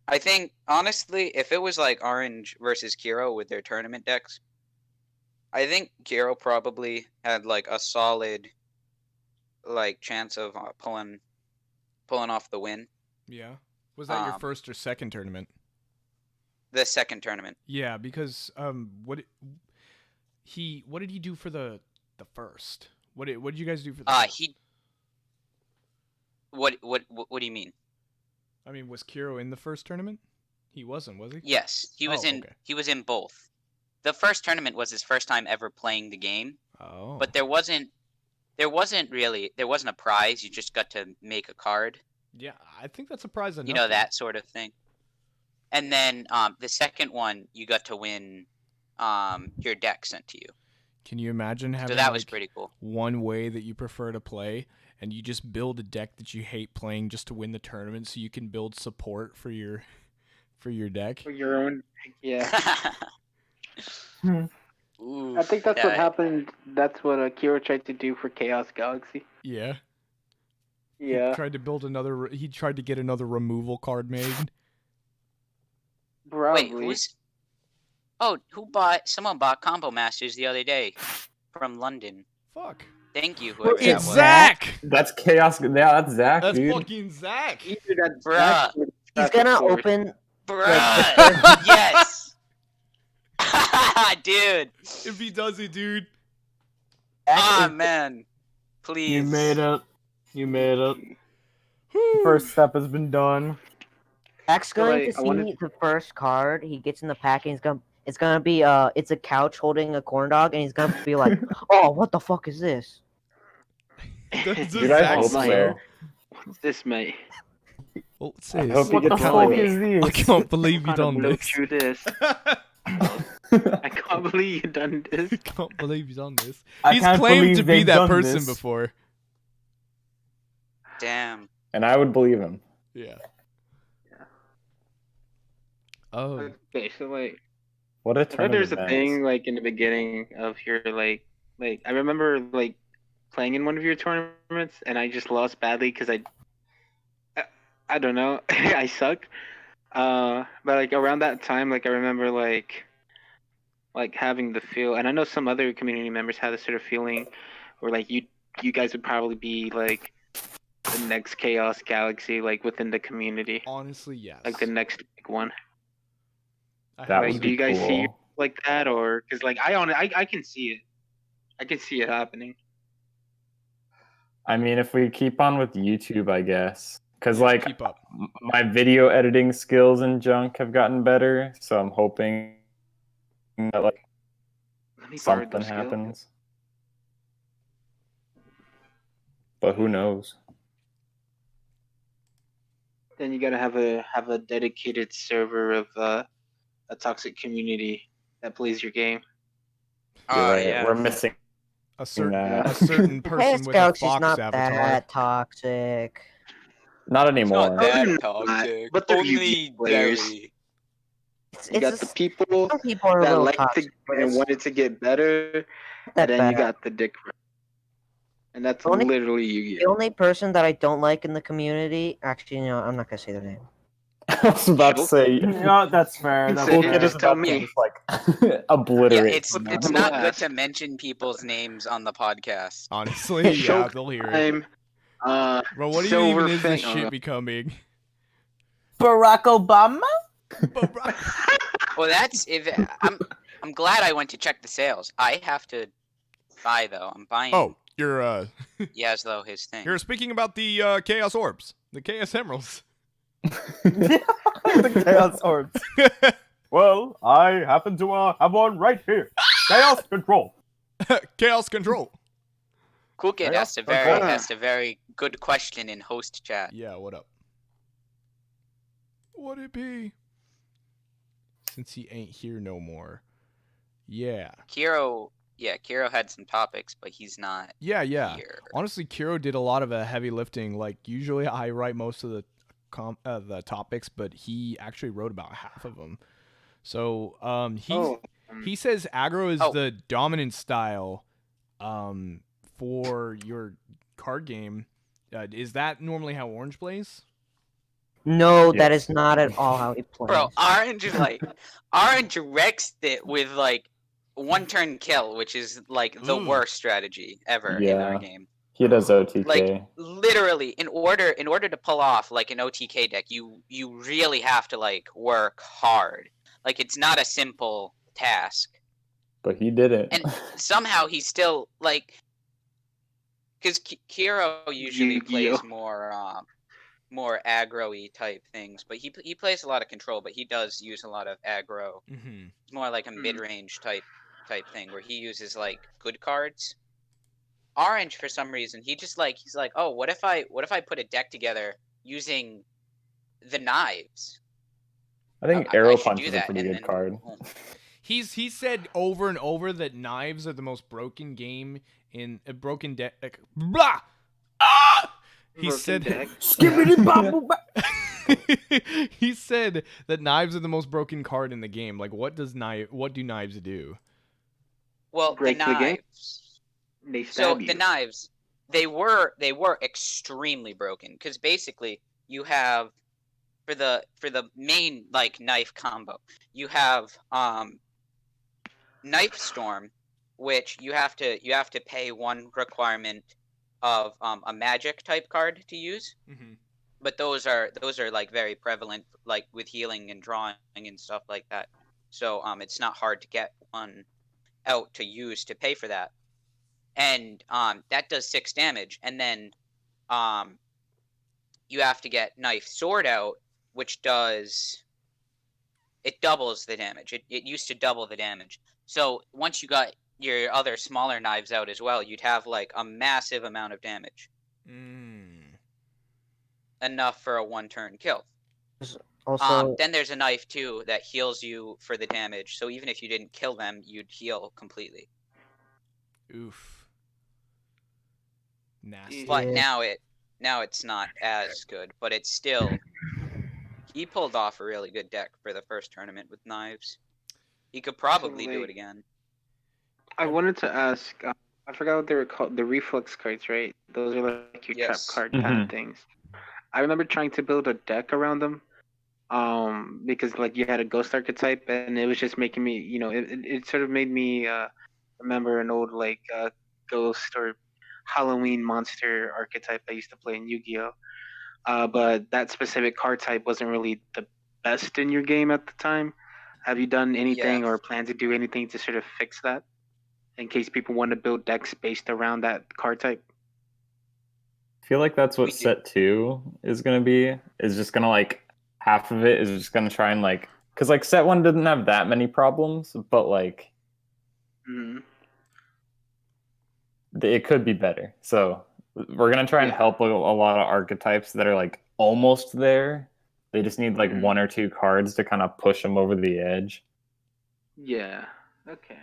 I think honestly, if it was like Orange versus Kiro with their tournament decks, I think Kiro probably had like a solid like chance of pulling off the win. Yeah. Was that your um, first or second tournament? The second tournament. Yeah, because what did he do for the first? What did you guys do for the first? What do you mean? I mean, was Kiro in the first tournament? He wasn't, was he? Yes, he was Oh, in. okay. He was in both. The first tournament was his first time ever playing the game, Oh. but there wasn't a prize. You just got to make a card. Yeah, I think that's a prize enough. You know, that sort of thing. And then the second one, you got to win your deck sent to you. Can you imagine having So that was like, pretty cool. one way that you prefer to play, and you just build a deck that you hate playing just to win the tournament, so you can build support for your deck? For your own, yeah. Oof, I think that's what that- happened. That's what Kiro tried to do for Chaos Galaxy. Yeah. Yeah. He tried to build another. He tried to get another removal card made. Probably. Wait, who's? Oh, someone bought Combo Masters the other day from London. Fuck. Thank you, whoever that It's was. Zach. That's chaos. Yeah, that's Zach, That's dude. fucking Zach. Either that's Bruh. Zach or He's that's gonna Forrest. open. Bruh, yes. Dude. If he does it, dude. Ah, man. Please. You made it. You made it. Whew. First step has been done. Zach's going like, to I see wanted- the first card he gets in the pack, and it's gonna be it's a couch holding a corn dog, and he's gonna be like, "Oh, what the fuck is this?" Does Dude, I Zach hope know? so. What's this, mate? What's I this? hope he What the gets fuck like- is I this? can't believe you Kind done of blew this. through this. I can't believe you done this. I can't believe he's on this. I He's can't claimed believe to be they've that done person this. before. Damn. And I would believe him. Yeah. Oh, Okay, so like, What a I turn know of there's a events. thing like in the beginning of your like I remember like playing in one of your tournaments and I just lost badly because I don't know I suck. But like around that time, like I remember like having the feel, and I know some other community members have this sort of feeling, where like you guys would probably be like the next Chaos Galaxy, like within the community, honestly, yes. like the next big one. I That hope would Like, so. do you guys cool. see like that, or because like I can see it, I can see it happening. I mean, if we keep on with YouTube, I guess. Because, Just like, keep up. my video editing skills and junk have gotten better, so I'm hoping that, like, Let me borrow something the skill. happens. But who knows? Then you gotta have a dedicated server of a toxic community that plays your game. You're Oh right. yeah. We're missing A certain that. person Chaos with a Galaxy's fox not avatar. that toxic. Not It's anymore. not They're that not, toxic. but they're Only unique players. very. You got the people Some people are a that little like toxic, to but and it's wanted to get better, not that and then you bad. got the dick. And that's Only- literally The you. only person that I don't like in the community, actually, you know, I'm not gonna say their name. I was about to say, Yeah, that's fair. That's Cool Cool Kid Kid fair. is just tell about to me. just, like, Yeah, obliterate. it's you know? it's I'm not gonna good ask. to mention people's names on the podcast. Honestly, yeah, Choke they'll hear it. time. Bro, what Silver even is this Fang- shit becoming? Barack Obama? Well, that's if I'm glad I went to check the sales. I have to buy though. I'm buying. Oh, you're Yaslo his thing. you're speaking about the Chaos Orbs, the Chaos Emeralds. The Chaos Orbs. Well, I happen to have one right here. Chaos Control. Chaos Control. Cool Kid Yeah, asked a very good question in host chat. Yeah, what up? What it be? Since he ain't here no more. Yeah. Kiro had some topics, but he's not Yeah. here. Honestly, Kiro did a lot of heavy lifting. Like usually, I write most of the topics, but he actually wrote about half of them. So he says aggro is Oh. the dominant style for your card game. Is that normally how Orange plays? No, that Yes. is not at all how he plays. Bro, Orange wrecks it with like one turn kill, which is like the Ooh. worst strategy ever in Yeah. our game. He does OTK. Like literally, in order to pull off like an OTK deck, you really have to like work hard. Like it's not a simple task. But he did it. And somehow he's still like, because Kiro usually Yu-Gi-Oh. plays more aggro-y type things, but he plays a lot of control, but he does use a lot of aggro. Mm-hmm. It's more like a mid-range type thing where he uses like good cards. Orange, for some reason, he's like, oh, what if I put a deck together using the knives? I think I Arrow should Punch do is a that, pretty and good then- card. He said over and over that knives are the most broken game in a broken deck. Like, blah! Ah! He Broken said deck. he said that knives are the most broken card in the game. Like, what do knives do? Well, Break the the game? knives. They So stab you. the knives, they were extremely broken because basically you have for the main like knife combo, you have Knife Storm, which you have to pay one requirement of a magic type card to use. Mm-hmm. But those are like very prevalent, like with healing and drawing and stuff like that. So it's not hard to get one out to use to pay for that. And that does 6 damage, and then you have to get Knife Sword out, which does it doubles the damage. It used to double the damage. So once you got your other smaller knives out as well, you'd have like a massive amount of damage. Enough for a 1-turn kill. Also, then there's a knife too that heals you for the damage. So even if you didn't kill them, you'd heal completely. Oof. Nasty. But now it's not as good, but it's still. He pulled off a really good deck for the first tournament with knives. He could probably do it again. I wanted to ask. I forgot what they were called. The reflex cards, right? Those are like your trap card kind of things. I remember trying to build a deck around them. Because like you had a ghost archetype, and it was just making me, it sort of made me remember an old like ghost or Halloween monster archetype I used to play in Yu-Gi-Oh. But that specific card type wasn't really the best in your game at the time. Have you done anything or plan to do anything to sort of fix that, in case people want to build decks based around that card type? I feel like that's what set 2 is gonna be. Is just gonna like half of it is just gonna try and like, because like set 1 didn't have that many problems, but like it could be better. So we're gonna try and help a lot of archetypes that are like almost there. They just need like 1 or 2 cards to kind of push them over the edge. Yeah. Okay.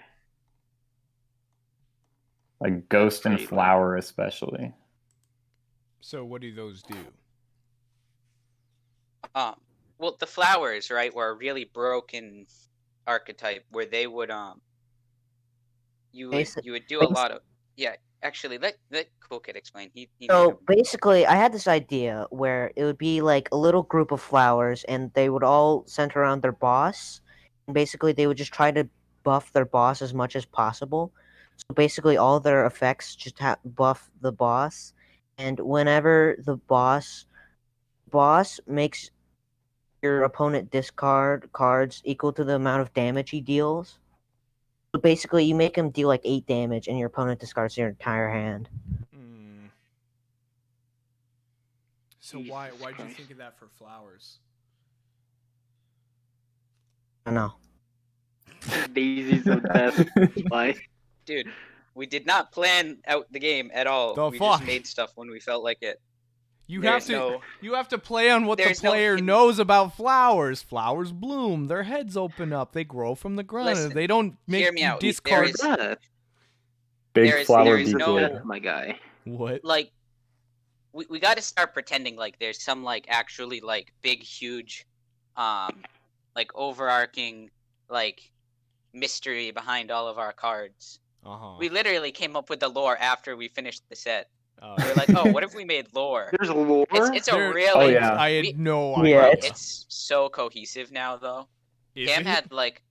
Like Ghost and Flower especially. So what do those do? Well, the flowers, right, were a really broken archetype where they would you would do a lot of Actually, let Cool Kid explain. So basically, I had this idea where it would be like a little group of flowers, and they would all center around their boss. And basically, they would just try to buff their boss as much as possible. So basically, all their effects just buff the boss. And whenever the boss makes your opponent discard cards equal to the amount of damage he deals. So basically, you make him deal like 8 damage, and your opponent discards your entire hand. So why'd you think of that for flowers? I know. Daisies of death. Why? Dude, we did not plan out the game at all. Just made stuff when we felt like it. You have to play on what the player knows about flowers. Flowers bloom, their heads open up, they grow from the ground. Listen, they don't make you discard. Big flower there is no, my guy. What? Like, we got to start pretending like there's some like actually like big huge, like overarching like mystery behind all of our cards. We literally came up with the lore after we finished the set. We're like, oh, what if we made lore? There's lore? It's a really... Oh, yeah. I had no idea. It's so cohesive now, though. Cam had, like...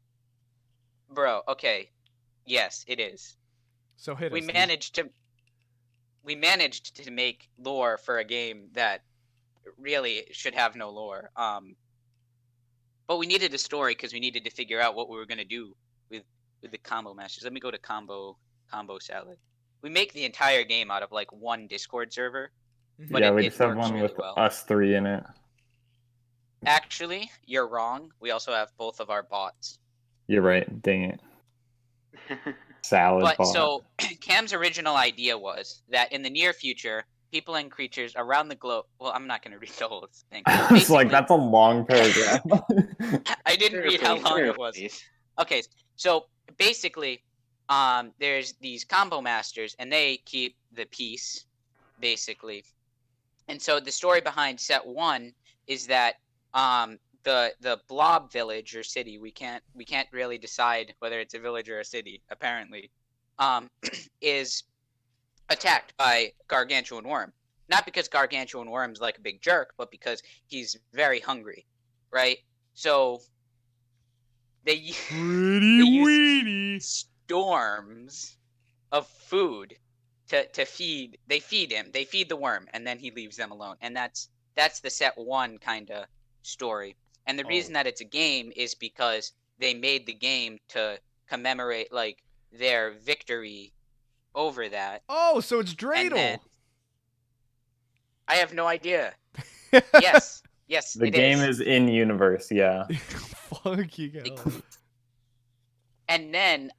Bro, okay. Yes, it is. So hit us. We managed to make lore for a game that really should have no lore. But we needed a story because we needed to figure out what we were going to do with the combo masters. Let me go to combo salad. We make the entire game out of like one Discord server. But we just have one really with us 3 in it. Actually, you're wrong. We also have both of our bots. You're right. Dang it. Salad bot. So Cam's original idea was that in the near future, people and creatures around the globe... Well, I'm not going to read the whole thing. It's like, that's a long paragraph. I didn't read how long it was. Okay, so basically... there's these combo masters, and they keep the peace, basically. And so the story behind set 1 is that the blob village or city, we can't really decide whether it's a village or a city, apparently, is attacked by Gargantuan Worm. Not because Gargantuan Worm's like a big jerk, but because he's very hungry, right? So they use storms of food to feed. They feed him. They feed the worm, and then he leaves them alone. And that's the set 1 kind of story. And the reason that it's a game is because they made the game to commemorate like their victory over that. Oh, so it's Dreidel. I have no idea. Yes. Yes, The it game is. is in universe, yeah. Fucking hell. And then,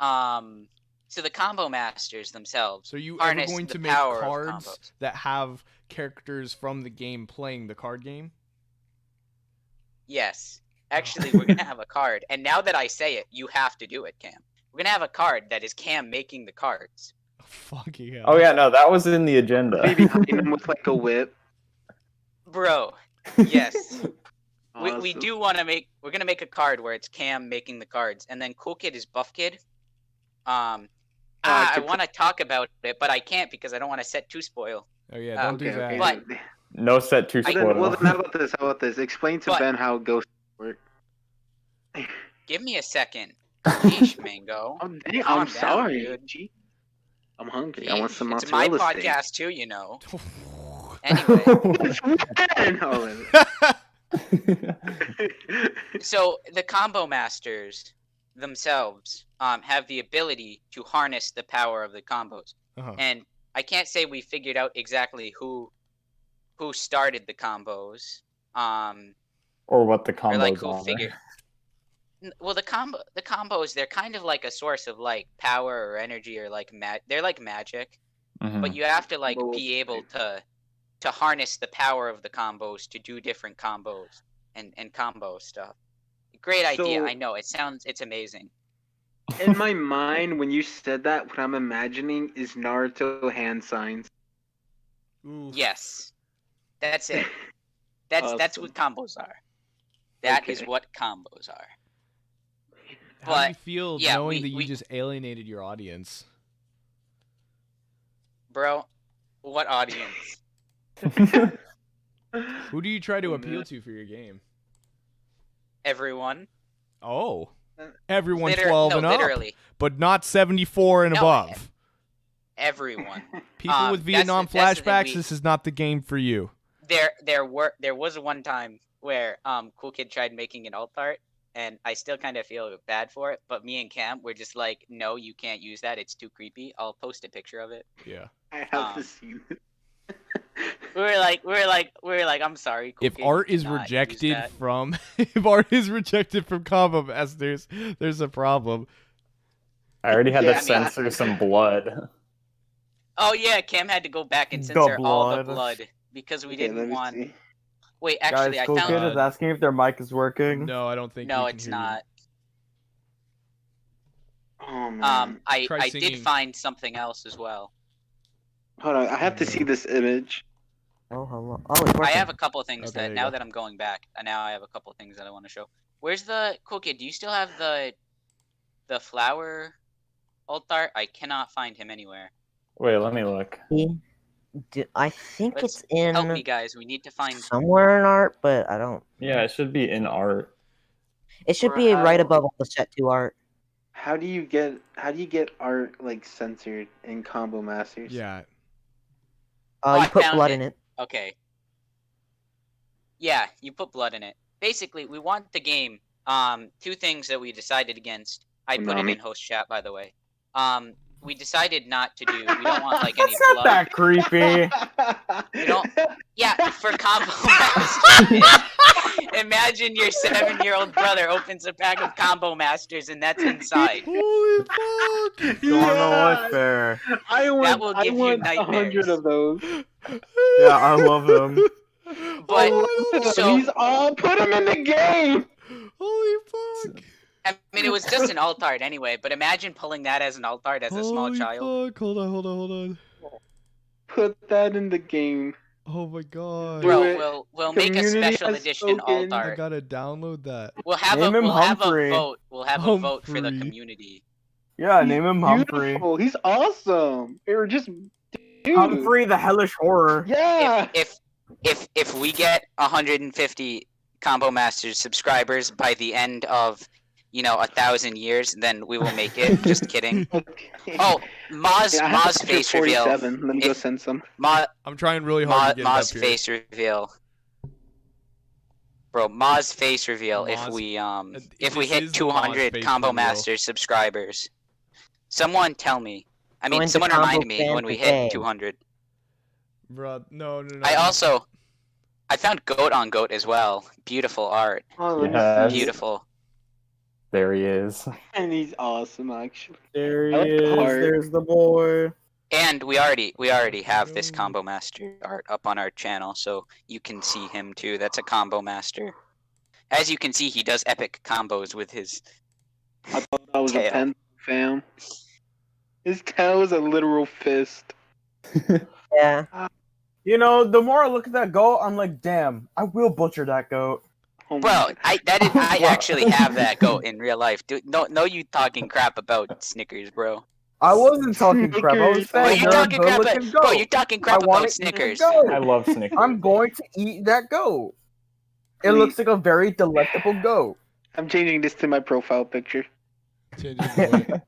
so the combo masters themselves So are you ever harness going the to make power of cards combos. that have characters from the game playing the card game? Yes. Actually, we're gonna have a card, and now that I say it, you have to do it, Cam. We're gonna have a card that is Cam making the cards. Fucking hell. Oh yeah, no, that was in the agenda. Maybe behind him with like a whip. Bro, yes. We Awesome. do want to make. We're gonna make a card where it's Cam making the cards, and then Cool Kid is Buff Kid. I want to talk about it, but I can't because I don't want to set to spoil. Oh yeah, don't do that. But- No set to Well, spoil. then, how about this? How about this? Explain to But- Ben how ghosts work. Give me a second. Yeesh, Mango. Oh, dang, Calm I'm down, sorry. dude. Gee. I'm hungry. I want some It's my mozzarella steak. podcast too, you know. Anyway, Oh, so the combo masters themselves have the ability to harness the power of the combos, Uh-huh. and I can't say we figured out exactly who started the combos, Or what the or combos like who are. figured. Well, the combos, they're kind of like a source of like power or energy or like they're like magic, Mhm. but you have to like Well, be able to harness the power of the combos to do different combos and combo stuff. Great idea. So- I know. It's amazing. In my mind, when you said that, what I'm imagining is Naruto hand signs. Ooh. Yes. That's it. That's what combos are. That is Okay. what combos are. How do you But, feel yeah, knowing that you we- just alienated your audience? Bro, what audience? Who do you try to Oh, appeal man. to for your game? Everyone. Oh. Everyone Liter- 12 no, and up, literally. but not 74 and No, above. Everyone. People with that's Vietnam that's the thing, flashbacks, this is not the game for you. There was one time where Cool Kid tried making an alt art, and I still kind of feel bad for it, but me and Cam were just like, no, you can't use that, it's too creepy. I'll post a picture of it. Yeah. I have to see this. We were like, I'm sorry, Cool If Kid, art you is cannot use rejected that." from if art is rejected from combo masters, there's a problem. I already had Yeah, to I mean- censor some blood. Oh yeah, Cam had to go back and The censor all the blood. blood because we Okay, let didn't me want. see. Wait, actually, Guys, I Cool found. Kid is asking if their mic is working. No, I don't think No, we can it's hear you. not. Oh man. I Try did singing. find something else as well. Hold on, I have to see this image. Oh, hello. Oh, it's working. I have a couple things Okay, there that you now go. that I'm going back, now I have a couple things that I want to show. Where's the Cool Kid? Do you still have the flower alt art? I cannot find him anywhere. Wait, let me look. I think Let's it's in Help me, guys. We need to find. somewhere in art, but I don't. Yeah, it should be in art. It should Or be right how- above all the set 2 art. How do you get art like censored in Combo Masters? Yeah. Oh, I You put found blood it. in it. Okay. Yeah, you put blood in it. Basically, we want the game. Two things that we decided against. I put it Konami. in host chat, by the way. We decided not to do. We don't want like any It's not blood. that creepy. We don't. Yeah, for combo masters. Imagine your 7-year-old brother opens a pack of combo masters and that's inside. Holy fuck! Don't know what's fair. I want, will I give you want nightmares. 100 of those. Yeah, I love him. But so He's all put him in the game. Holy fuck! I mean, it was just an alt art anyway. But imagine pulling that as an alt art as a small Holy child. Fuck. Hold on. Put that in the game. Oh my god. Bro, Do it. we'll make a Community special has edition alt spoken. I art. gotta download that. We'll have Name him we'll have a Humphrey. vote. We'll have a vote for the Humphrey. community. Yeah, He's name him Humphrey. beautiful. He's awesome. Or just dude. Humphrey the Hellish Horror. Yeah. If we get 150 Combo Masters subscribers by the end of 1,000 years, then we will make it. Just kidding. Okay. Oh, Maz Yeah, I have face reveal. 147. Let me go If- send some. I'm trying really hard to get it Maz up here. face reveal. Bro, Maz face reveal if Maz- we this hit is the Maz 200 face Combo reveal. Masters subscribers. Someone tell me. I mean, Join the someone Combo remind me fan when we today. hit 200. Bro, no. I also I found goat on goat as well. Beautiful art. Oh, let me Yes. see. Beautiful. There he is. And he's awesome, actually. There he I like the is. heart. There's the boy. And we already have this combo master art up on our channel, so you can see him too. That's a combo master. As you can see, he does epic combos with his I thought that was tail. a pen, fam. His tail was a literal fist. Yeah. You know, the more I look at that goat, I'm like, damn, I will butcher that goat. Oh my Bro, God. I actually have that goat in real life. Dude, no, you talking crap about Snickers, bro. I wasn't talking crap. I was Snickers. Bro, saying you you're a talking crap good-looking about, bro, goat. you talking I crap want about to eat the Snickers. goat. I love Snickers. I'm going to eat that goat. It Please. looks like a very delectable goat. I'm changing this to my profile picture. Change it to what?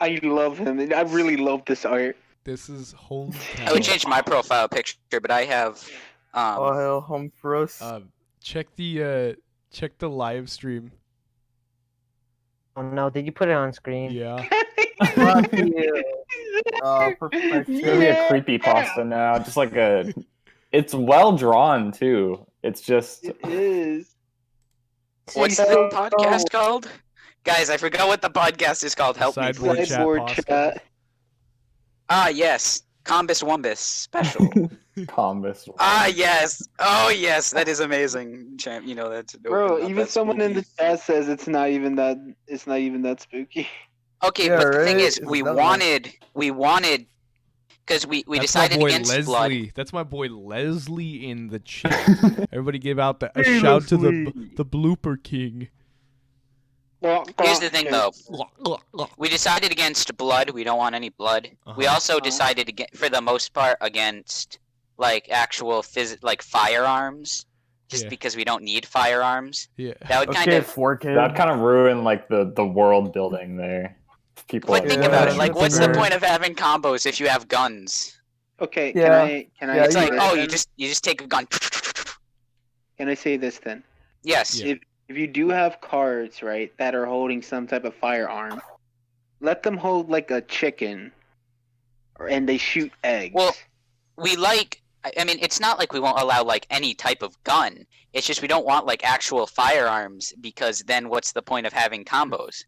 I love him. And I really love this art. This is holy cow. I would change my profile picture, but I have Oh hell, home for us. Check the live stream. Oh no, did you put it on screen? Yeah. Fuck you. Perfection. It's gonna be a creepy pasta now. Just like a. It's well drawn too. It's just. It is. what's the podcast called? Guys, I forgot what the podcast is called. Help me, Sideboard please. chat Sideboard pasta. chat. Ah, yes. Combus Wombus special. Combus. Yes. Oh, yes. That is amazing. Champ, you know that's Bro, even someone in the chat says it's not even that. It's not even that spooky. Okay, Yeah, but the thing right? is, It's we nothing. wanted, because we That's decided my boy against Leslie. blood. That's my boy Leslie in the chat. Everybody give out a shout to the blooper king. Here's the thing, though. We decided against blood. We don't want any blood. We Uh-huh. also decided for the most part, against like actual like firearms, just Yeah. because we don't need firearms. Yeah. That would kind Okay, of. 4K. That kind of ruined like the world building there. People. But are think Yeah, about it. that's Like, what's the fair. point of having combos if you have guns? Okay, Yeah. can I? Yeah, It's say like, this oh, then? you just take a gun. Can I say this then? Yes. Yeah. If you do have cards, right, that are holding some type of firearm, let them hold like a chicken, and they shoot eggs. Well, we like. I mean, it's not like we won't allow like any type of gun. It's just we don't want like actual firearms because then what's the point of having combos?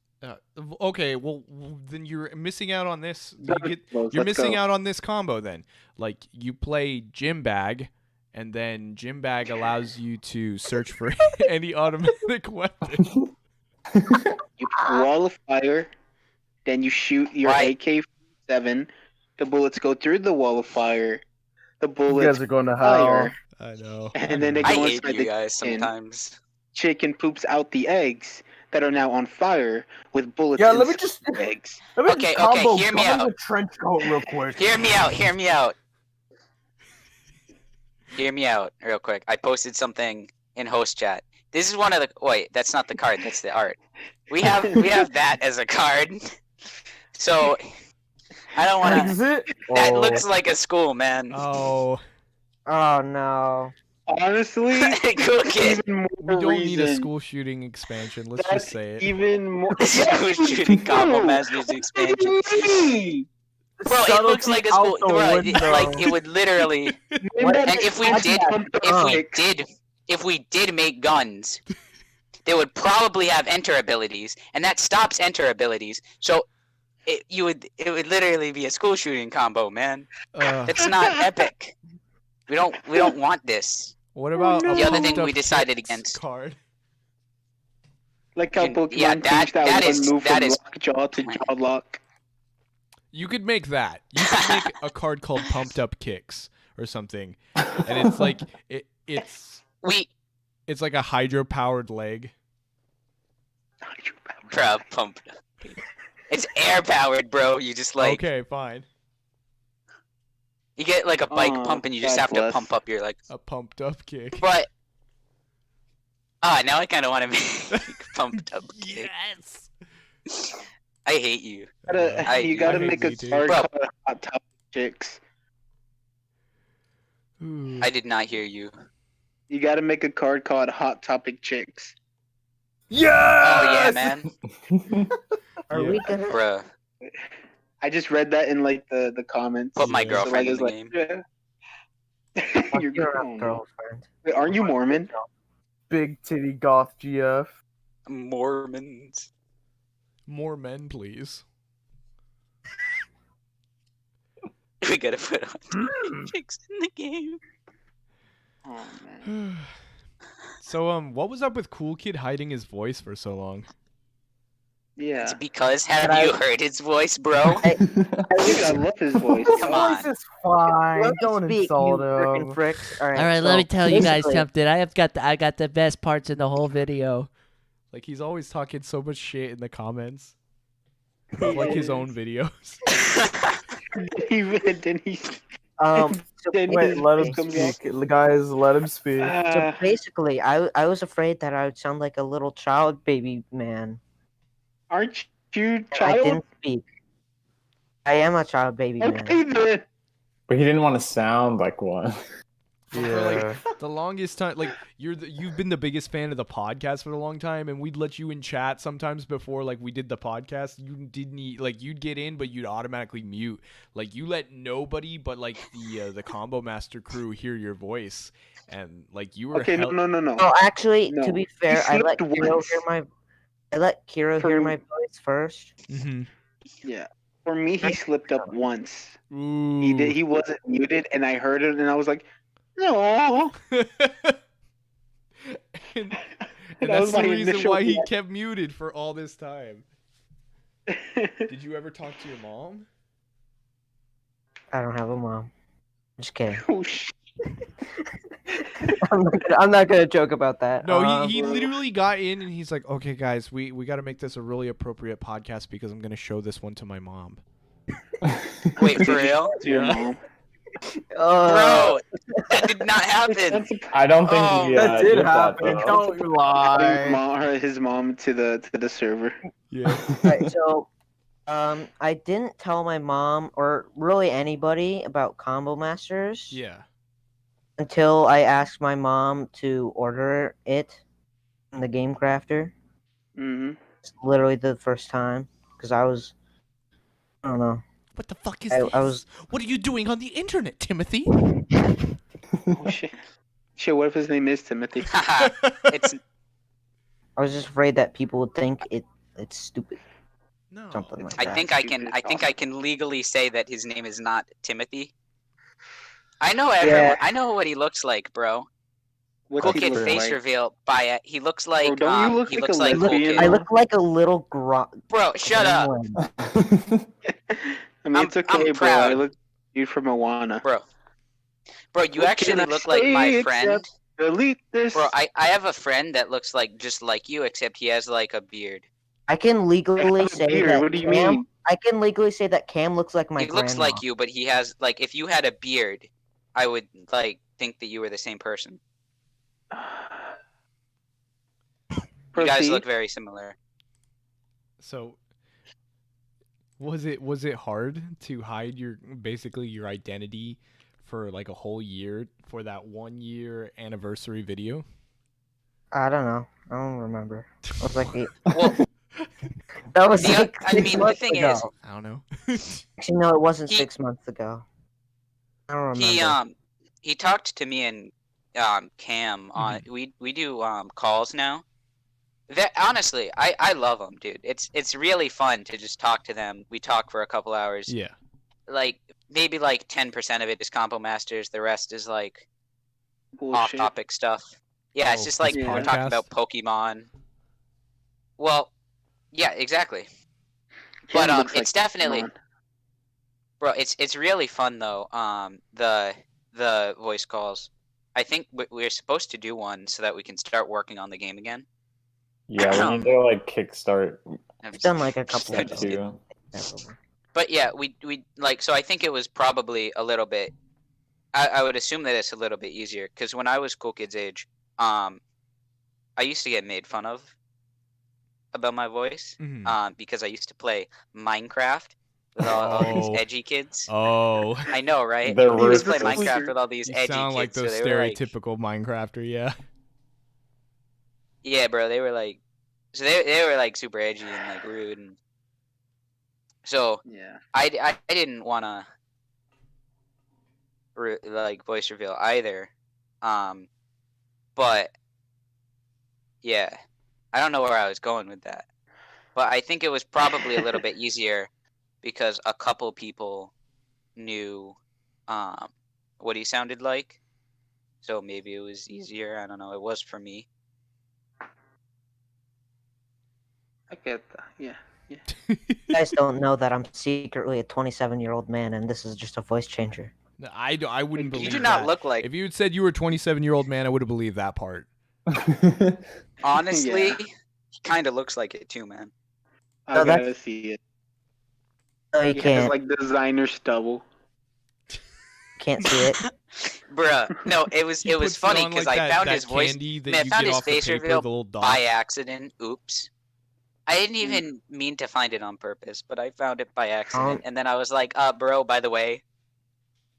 Okay, well then you're missing out on this. You're Let's missing go. out on this combo then. Like you play Gym Bag, and then Gym Bag allows you to search for any automatic weapon. You wall of fire, then you shoot your Right. AK-47. The bullets go through the wall of fire. The You bullets guys are going to hell. fire, I know. and then they I go hate inside you the guys chicken. sometimes. Chicken poops out the eggs that are now on fire with bullets. Yeah, let me inside just the eggs. let me Okay, just combo hear me gun out. with trench coat real quick. Hear me out. Hear me out. Hear me out, real quick. I posted something in host chat. This is one of the. Wait, that's not the card. That's the art. We have that as a card. So I don't want to. Exit. That Oh. looks like a school, man. Oh, Oh no. Honestly, Cool kid. even more we don't need a reason. school shooting expansion. Let's That's just say it. even more. School shooting combo masters expansion. Bro, it looks like a school. Subtlety out the Bro, window. like it would literally. And if we did make guns, they would probably have enter abilities, and that stops enter abilities. So it would literally be a school shooting combo, man. It's not epic. We don't want this. What about no. a The other thing pumped up we decided kicks against. card? Like how Pokemon Yeah, changed that that one is- move that from is Lockjaw to plain. Jawlock. You could make that. You could make a card called Pumped Up Kicks or something, and it's like it's like a hydro powered leg. Bro, pumped up. It's air powered, bro. You just like Okay, fine. you get like a bike Oh, pump, and you just God have to bless. pump up your like. A pumped up kick. But now I kind of want to make pumped up. Kick. Yes. I hate you. You gotta hate make me a too. card Bro. called Hot Topic Chicks. Ooh. I did not hear you. You gotta make a card called Hot Topic Chicks. Yes! Oh yeah, man, Are Yeah. we gonna? bruh. I just read that in like the comments. Put my Yeah. girlfriend in Somebody's the game. yeah. You don't have a oh, no. girlfriend. Wait, aren't you Mormon? Big titty goth GF. Mormons. More men, please. We gotta put on chicks in the game. Oh man. So, what was up with Cool Kid hiding his voice for so long? Yeah. It's because have But you I- heard his voice, bro? Dude, I love his voice. His Come voice on. is fine. Let me Don't speak, insult you him. frickin' fricks. All right, All right, let me tell you guys basically- something. I got the best parts in the whole video. Like, he's always talking so much shit in the comments. Like his own videos. Then he. So, Then Wait, his let him voice comes out. speak. Guys, let him speak. so basically, I was afraid that I would sound like a little child baby man. Aren't you And I child? didn't speak. I am a child baby man. Okay then. But he didn't want to sound like one. For like the longest time, like you've been the biggest fan of the podcast for a long time, and we'd let you in chat sometimes before like we did the podcast. You didn't like you'd get in, but you'd automatically mute. Like you let nobody but like the Combo Master crew hear your voice, and like you were Okay, no. No, actually, No. to be He fair, I let slipped Kiro once. hear For my voice first. Mm-hmm. Yeah. For me, he slipped up once. Ooh. He did. He wasn't muted, and I heard it, and I was like, no. and That that's was the my reason initial why he reaction. kept muted for all this time. Did you ever talk to your mom? I don't have a mom. Just kidding. Oh, shit. I'm not gonna joke about that. No, he bro. literally got in and he's like, okay, guys, we got to make this a really appropriate podcast because I'm going to show this one to my mom. Wait, for real? To your mom. Oh, Bro, that did not happen. I don't think Oh, he, That did happen. though. Don't His lie. mom, his mom to the server. Yeah. right, so I didn't tell my mom or really anybody about Combo Masters Yeah. until I asked my mom to order it in the Game Crafter. Mm-hmm. It's literally the first time because I don't know. What the fuck is I this? was- What are you doing on the internet, Timothy? Oh shit. Shit. What if his name is Timothy? It's I was just afraid that people would think it's stupid. No. Something like I that. think I can legally say that his name is not Timothy. I know everyone. Yeah. I know what he looks like, bro. What's Cool he Kid look face like? reveal by it. He looks like don't you look he like looks a like Cool lesbian? Kid. I look like a little Bro, shut up, gremlin. I mean, I'm it's okay, bro. I proud. look you from Moana. bro. Bro, you What actually can I look like my say friend. except delete this. Bro, I have a friend that looks like just like you, except he has like a beard. I can legally say Beard, that what do you Cam. mean? I can legally say that Cam looks like my He looks grandma. like you, but he has like if you had a beard, I would like think that you were the same person. You guys look very similar. So was it hard to hide your basically your identity for like a whole year for that 1 year anniversary video? I don't know. I don't remember. I was like, Well, that was the- like I 6 mean, the months thing ago. is- I don't know. Actually, no, it wasn't He- 6 months ago. I don't remember. he talked to me and Cam on we do calls now. That honestly, I love them, dude. It's really fun to just talk to them. We talk for a couple hours. Yeah. Like maybe like 10% of it is Combo Masters. The rest is like Bullshit. off-topic stuff. Yeah, it's Oh, just like this we're talking podcast? about Pokemon. Well, yeah, exactly. Cam But looks it's like definitely, Pokemon. bro. It's really fun though. The voice calls. I think we're supposed to do one so that we can start working on the game again. Yeah, we need to like kickstart I'm I've done like a I'm couple step just kidding. two. But yeah, we like so I think it was probably a little bit. I would assume that it's a little bit easier because when I was Cool Kid's age, I used to get made fun of about my voice, Mhm. because I used to play Minecraft with all Oh. these edgy kids. Oh. I know, right? They're I used to play ruthless. Minecraft with all these You edgy sound like kids. So those they were like, stereotypical Minecrafter, yeah. yeah, bro, they were like, so they were like super edgy and like rude, and so Yeah. I didn't wanna. like voice reveal either. But yeah, I don't know where I was going with that. But I think it was probably a little bit easier because a couple people knew what he sounded like. So maybe it was easier. I don't know. It was for me. I get that. Yeah. You guys don't know that I'm secretly a 27-year-old man, and this is just a voice changer. No, I wouldn't believe You do that. not look like. If you had said you were a 27-year-old man, I would have believed that part. Honestly, Yeah. he kind of looks like it too, man. I No, gotta that's- see it. No, you He has can't. like designer stubble. Can't see it. Bruh, no, it was He puts it funny on because like I that- found that his voice. candy that I mean, I you found get his off the face paper, reveal the little dot. by accident. Oops. I didn't even mean to find it on purpose, but I found it by accident, and then I was like, bro, by the way.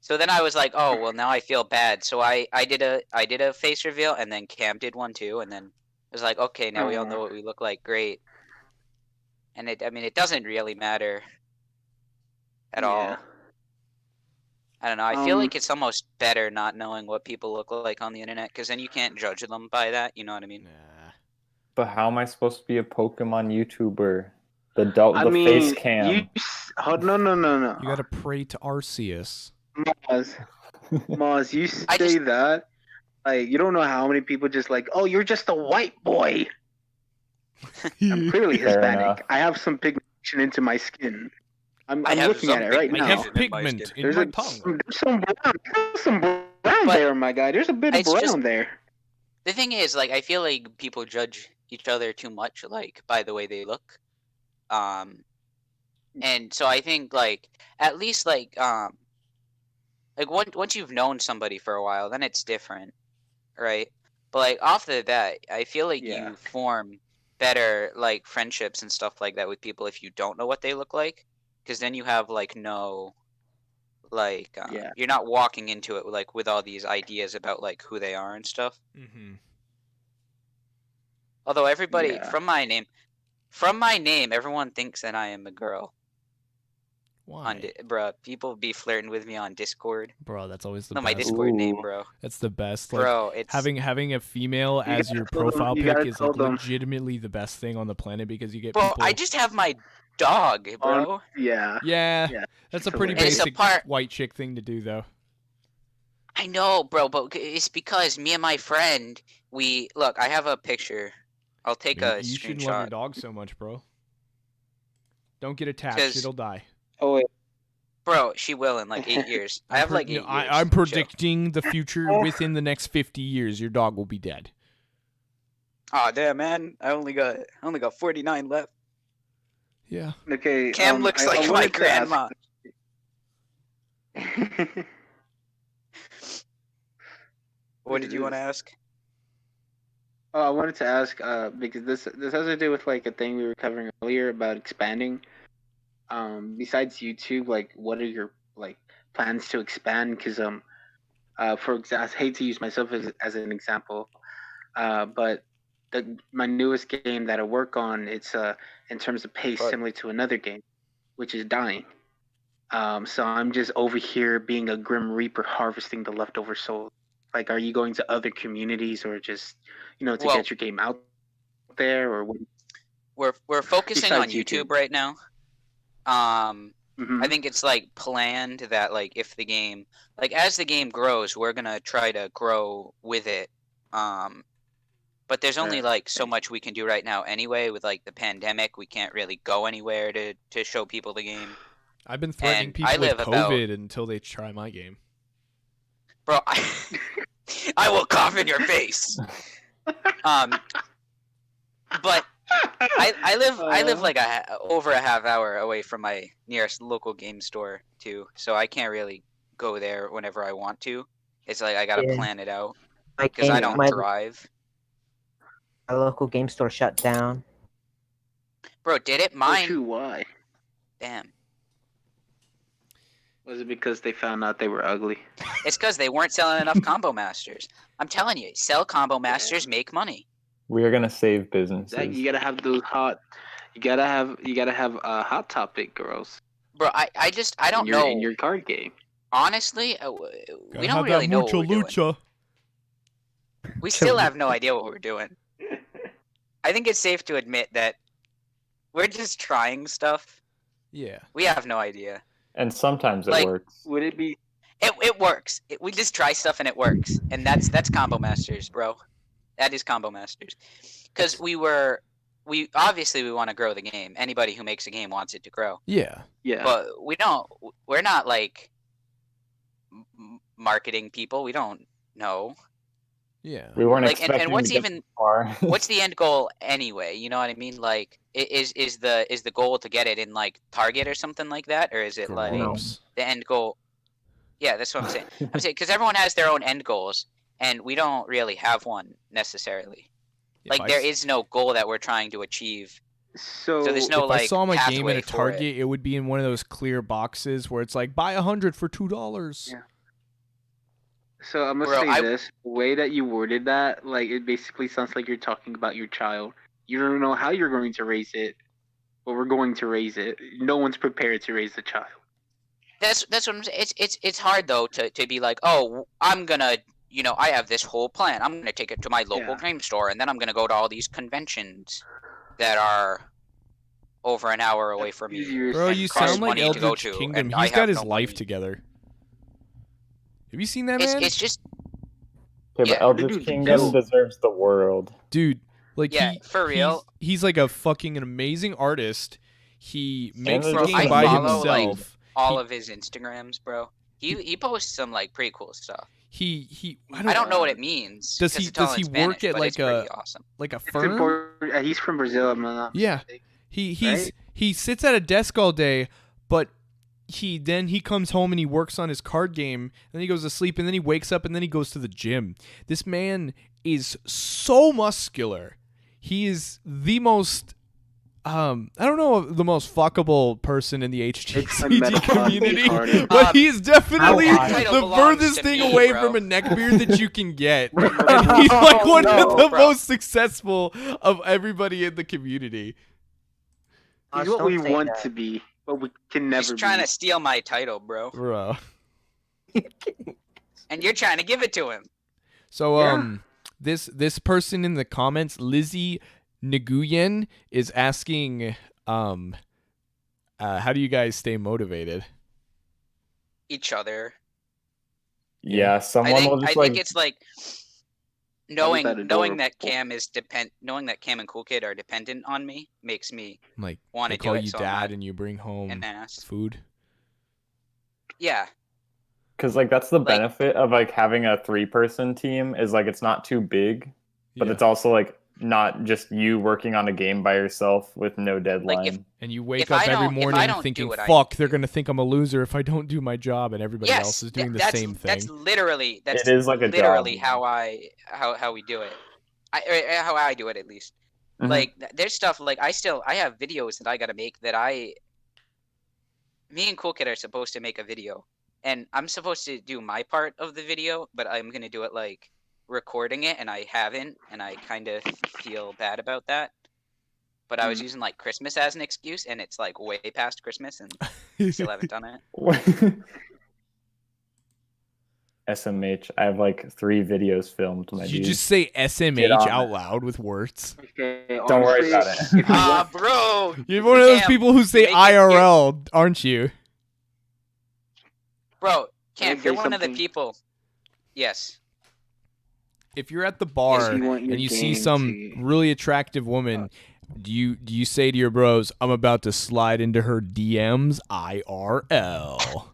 So then I was like, oh well, now I feel bad. So I did a face reveal, and then Cam did one too, and then it was like, okay, now we all know what we look like. Great. And it doesn't really matter at all. Yeah. I don't know. I feel Um, like it's almost better not knowing what people look like on the internet, because then you can't judge them by that. You know what I mean? Nah. But how am I supposed to be a Pokemon YouTuber? The mean, face cam. no. You gotta pray to Arceus. Maz, you I say just- that. Like, you don't know how many people just like, oh, you're just a white boy. I'm clearly Fair Hispanic. enough. I have some pigmentation into my skin. I'm I have looking at some it right I now. have in my pigment skin. in There's my a, tongue. there's some brown But there, my guy. There's a bit of it's brown just- there. The thing is, like, I feel like people judge each other too much, like, by the way they look. And so I think, like, at least, like once you've known somebody for a while, then it's different, right? But like off the bat, I feel like Yeah. you form better like friendships and stuff like that with people if you don't know what they look like, because then you have like no, like, Yeah. you're not walking into it like with all these ideas about like who they are and stuff. Mm-hmm. Although everybody Yeah. from my name, everyone thinks that I am a girl. Why? Bruh, people be flirting with me on Discord. Bro, that's always the No, my best. Discord name, Ooh. bro. That's the best. Like, Bro, it's having a female You as gotta your tell them- profile you pic gotta is tell like them. legitimately the best thing on the planet because you get bro. people. I just have my dog, bro. Yeah. Yeah, Yeah, that's a it's pretty hilarious. It's a basic part- white chick thing to do, though. I know, bro, but it's because me and my friend, we look. I have a picture. I'll take a You shouldn't love your screenshot. dog so much, bro. Don't get attached; 'Cause- it'll die. Oh wait. Bro, she will in like 8 years. I have like 8 years. I'm Chill. predicting the future within the next 50 years. Your dog will be dead. Aw, damn, man. I only got 49 left. Yeah. Okay. Cam looks I like my wanted to ask- grandma. What did you want to ask? Oh, I wanted to ask because this has to do with like a thing we were covering earlier about expanding. Besides YouTube, like, what are your like plans to expand? Because for example, I hate to use myself as an example, but my newest game that I work on, it's in terms of pace Right. similar to another game, which is Dying. So I'm just over here being a Grim Reaper harvesting the leftover souls. Like, are you going to other communities or just, to Well- get your game out there, or what? We're focusing on Besides YouTube YouTube. right now. Mhm. I think it's like planned that like if the game, like as the game grows, we're gonna try to grow with it. But there's only Sure. like so much we can do right now anyway. With like the pandemic, we can't really go anywhere to show people the game. I've been threatening And people I with live about- COVID until they try my game. Bro, I will cough in your face. But I live like over a half hour away from my nearest local game store too, so I can't really go there whenever I want to. It's like I gotta Yeah. plan it out My because I game- don't my, drive. my local game store shut down. Bro, did it? Oh, Mine. shoot, why? Damn. Was it because they found out they were ugly? It's because they weren't selling enough combo masters. I'm telling you, sell combo masters, make money. We are gonna save businesses. You gotta have those hot. You gotta have hot topic girls. Bro, I don't in your, know. in your card game. honestly, we Gotta don't have really that know mucho what we're doing. lucha. We still have no idea what we're doing. I think it's safe to admit that we're just trying stuff. Yeah. We have no idea. And sometimes it Like- works. Would it be? It works. We just try stuff and it works, and that's Combo Masters, bro. That is Combo Masters. Because we obviously we want to grow the game. Anybody who makes a game wants it to grow. Yeah. Yeah. But we're not like marketing people. We don't know. Yeah. We weren't Like, and expecting what's to get even- this far. What's the end goal anyway? You know what I mean? Like, is the goal to get it in like Target or something like that, or is it like Gross. the end goal? Yeah, that's what I'm saying. I'm saying because everyone has their own end goals, and we don't really have one necessarily. If Like, there is no goal that we're trying to achieve. So, So there's no if like I saw my game pathway at a for it. Target, it would be in one of those clear boxes where it's like buy 100 for $2. Yeah. So I'm gonna Bro, say this: the way that you worded that, like, it basically sounds like you're talking about your child. You don't know how you're going to raise it, but we're going to raise it. No one's prepared to raise a child. That's what I'm saying. It's hard though to be like, oh, I'm gonna, I have this whole plan. I'm gonna take it to my local Yeah. game store, and then I'm gonna go to all these conventions that are over an hour away from me. Easier Bro, said you than costs sound done. like money to go Eldritch to, Kingdom. and I He's have got his no life money. together. Have you seen that, It's man? just Okay, Yeah, but Eldritch dude, Kingdom no. deserves the world. Dude, like Yeah, for real. He's like a fucking amazing artist. He makes the Bro, game I by follow, like, himself. all of his Instagrams, bro. He posts some like pretty cool stuff. He I don't know what it means. Does 'cause he- it's all does in he Spanish, work at, but like, it's pretty a- awesome. like a It's firm. important. He's from Brazil. I'm not Yeah. mistaken. He's he sits at a desk all day, but he comes home and he works on his card game, and then he goes to sleep, and then he wakes up, and then he goes to the gym. This man is so muscular. He is the most I don't know the most fuckable person in the HGCG metaphor, community, retarded. but he is definitely How title the belongs furthest to thing me, away bro. from a neckbeard that you can get. And he's like one of No, the bro. most successful of everybody in the community. He's Josh, what don't we say want that. to be, but we can never He's trying be. to steal my title, bro, Bro. and you're trying to give it to him. So Yeah. this person in the comments, Lizzie Nguyen, is asking how do you guys stay motivated? Each other. Yeah, someone will I just think it's like knowing that knowing that adorable? knowing that Cam and Cool Kid are dependent on me makes me Like want they to do call it. you so I'm dad not and you bring home an ass. food. Yeah, because like that's the like- benefit of like having a 3-person team is like it's not too big, but Yeah. it's also like not just you working on a game by yourself with no deadline. if- And you wake if up I every don't- if I morning don't do thinking, what I "Fuck, need they're to." gonna think I'm a loser if I don't do my job," and everybody yes, else is doing the that's, same thing. That's literally It is like a literally job. how we do it. Or how I do it at least. Mhm. Like there's stuff like I have videos that I gotta make that me and Cool Kid are supposed to make a video, and I'm supposed to do my part of the video, but I'm gonna do it like recording it, and I haven't, and I kind of feel bad about that. But I was using like Christmas as an excuse, and it's like way past Christmas, and still haven't done it. SMH, I have like 3 videos filmed, my Did you dude. just say Get SMH on out it. loud with words? Okay, Don't worry honestly, about it. if you Ah, want- bro, You're one of those Cam, people who say make it- IRL, aren't you? bro, Can I Cam, you're say one of the something? people. Yes. If you're at the bar If you want your and you see game some to- really attractive woman, do you say to your bros, "I'm about to slide into her DMs IRL"?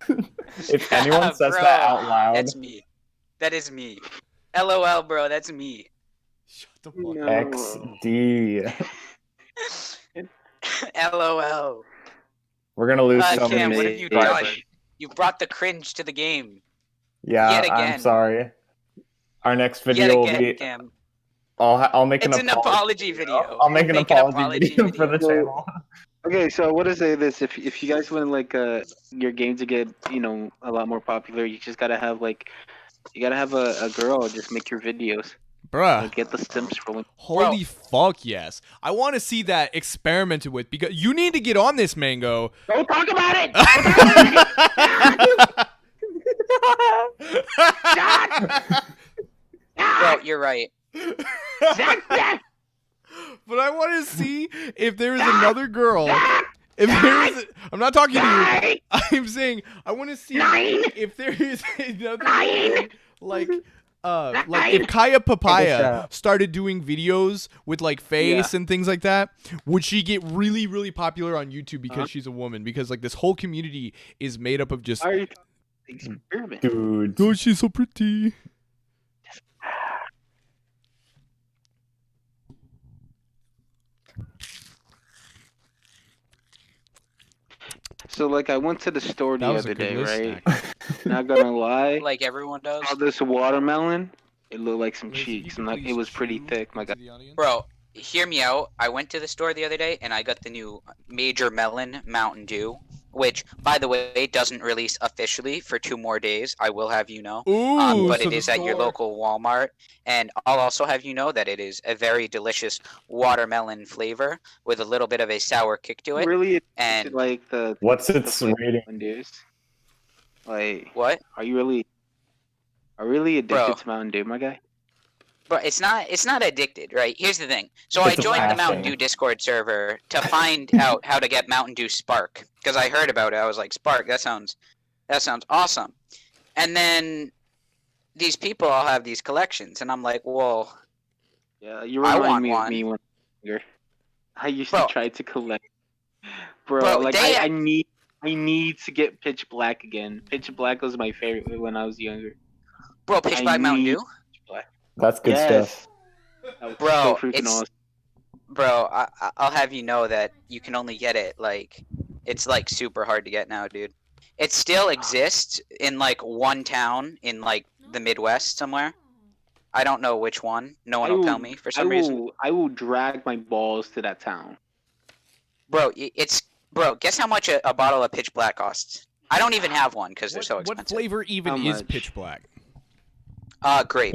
If anyone says Bro, that out loud, That's me. That is me. LOL, bro. That's me. Shut the fuck No. up. XD. LOL. We're gonna lose so Cam, many what have you subscribers. done? You brought the cringe to the game. Yeah, Yet I'm again. sorry. Our next Yet video will again, be. Cam. I'll make It's an an apology video. I'll make an Make an apology video for the video. channel. Okay, so I want to say this: if you guys want like your game to get a lot more popular, you just gotta have a girl just make your videos. Bruh. Get the Sims rolling. Holy fuck yes. I want to see that experimented with because you need to get on this, Mango. Don't talk about it. Bro, you're right. But I want to see if there is another girl. If there is, I'm not talking to you. I'm saying I want to see if there is another girl, like if Kaya Papaya started doing videos with like face and things like that, would she get really, really popular on YouTube because she's a woman? Because like this whole community is made up of just. Experiment. Dude. Oh, she's so pretty. So like I went to the store the That was a other good day, list, right? Not gonna lie. Like everyone does. Saw this watermelon. It looked like some Liz, if you cheeks. could And like please it was pretty chew thick. My to God. the audience. Bro, hear me out. I went to the store the other day and I got the new Major Melon Mountain Dew, which, by the way, doesn't release officially for 2 more days. I will have you know. Ooh, But so it the is at your store- local Walmart. And I'll also have you know that it is a very delicious watermelon flavor with a little bit of a sour kick to it. Really, And like the What's its the rating? Mountain Dews. Like, what? are you really addicted Bro. to Mountain Dew, my guy? But it's not addicted, right? Here's the thing. So I It's a joined the Mountain passion. Dew Discord server to find out how to get Mountain Dew Spark because I heard about it. I was like, Spark, that sounds awesome. And then these people all have these collections, and I'm like, well, Yeah, you I remind want me one. of me when I was younger. I used Bro. to try to collect. Bro, Bro, like they- I need to get Pitch Black again. Pitch Black was my favorite when I was younger. bro, Pitch I Black Mountain need Dew, Pitch Black. That's good stuff. That was Bro, so freaking it's- awesome. bro. I'll have you know that you can only get it like it's like super hard to get now, dude. It still exists in like one town in like the Midwest somewhere. I don't know which one. No one will tell me for some reason. I will drag my balls to that town. Bro, guess how much a bottle of Pitch Black costs? I don't even have one because they're so What expensive. flavor even How is much? Pitch Black? Grape.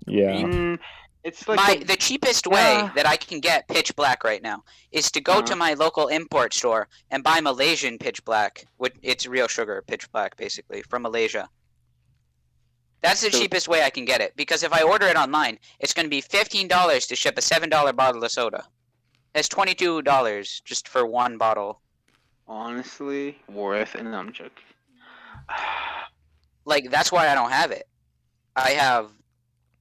Yeah. It's like The cheapest way Yeah. that I can get Pitch Black right now is to go to Uh-huh. my local import store and buy Malaysian Pitch Black. It's real sugar Pitch Black, basically, from Malaysia. That's the So- cheapest way I can get it, because if I order it online, it's going to be $15 to ship a $7 bottle of soda. That's $22 just for one bottle. honestly worth, and I'm joking. Like, that's why I don't have it. I have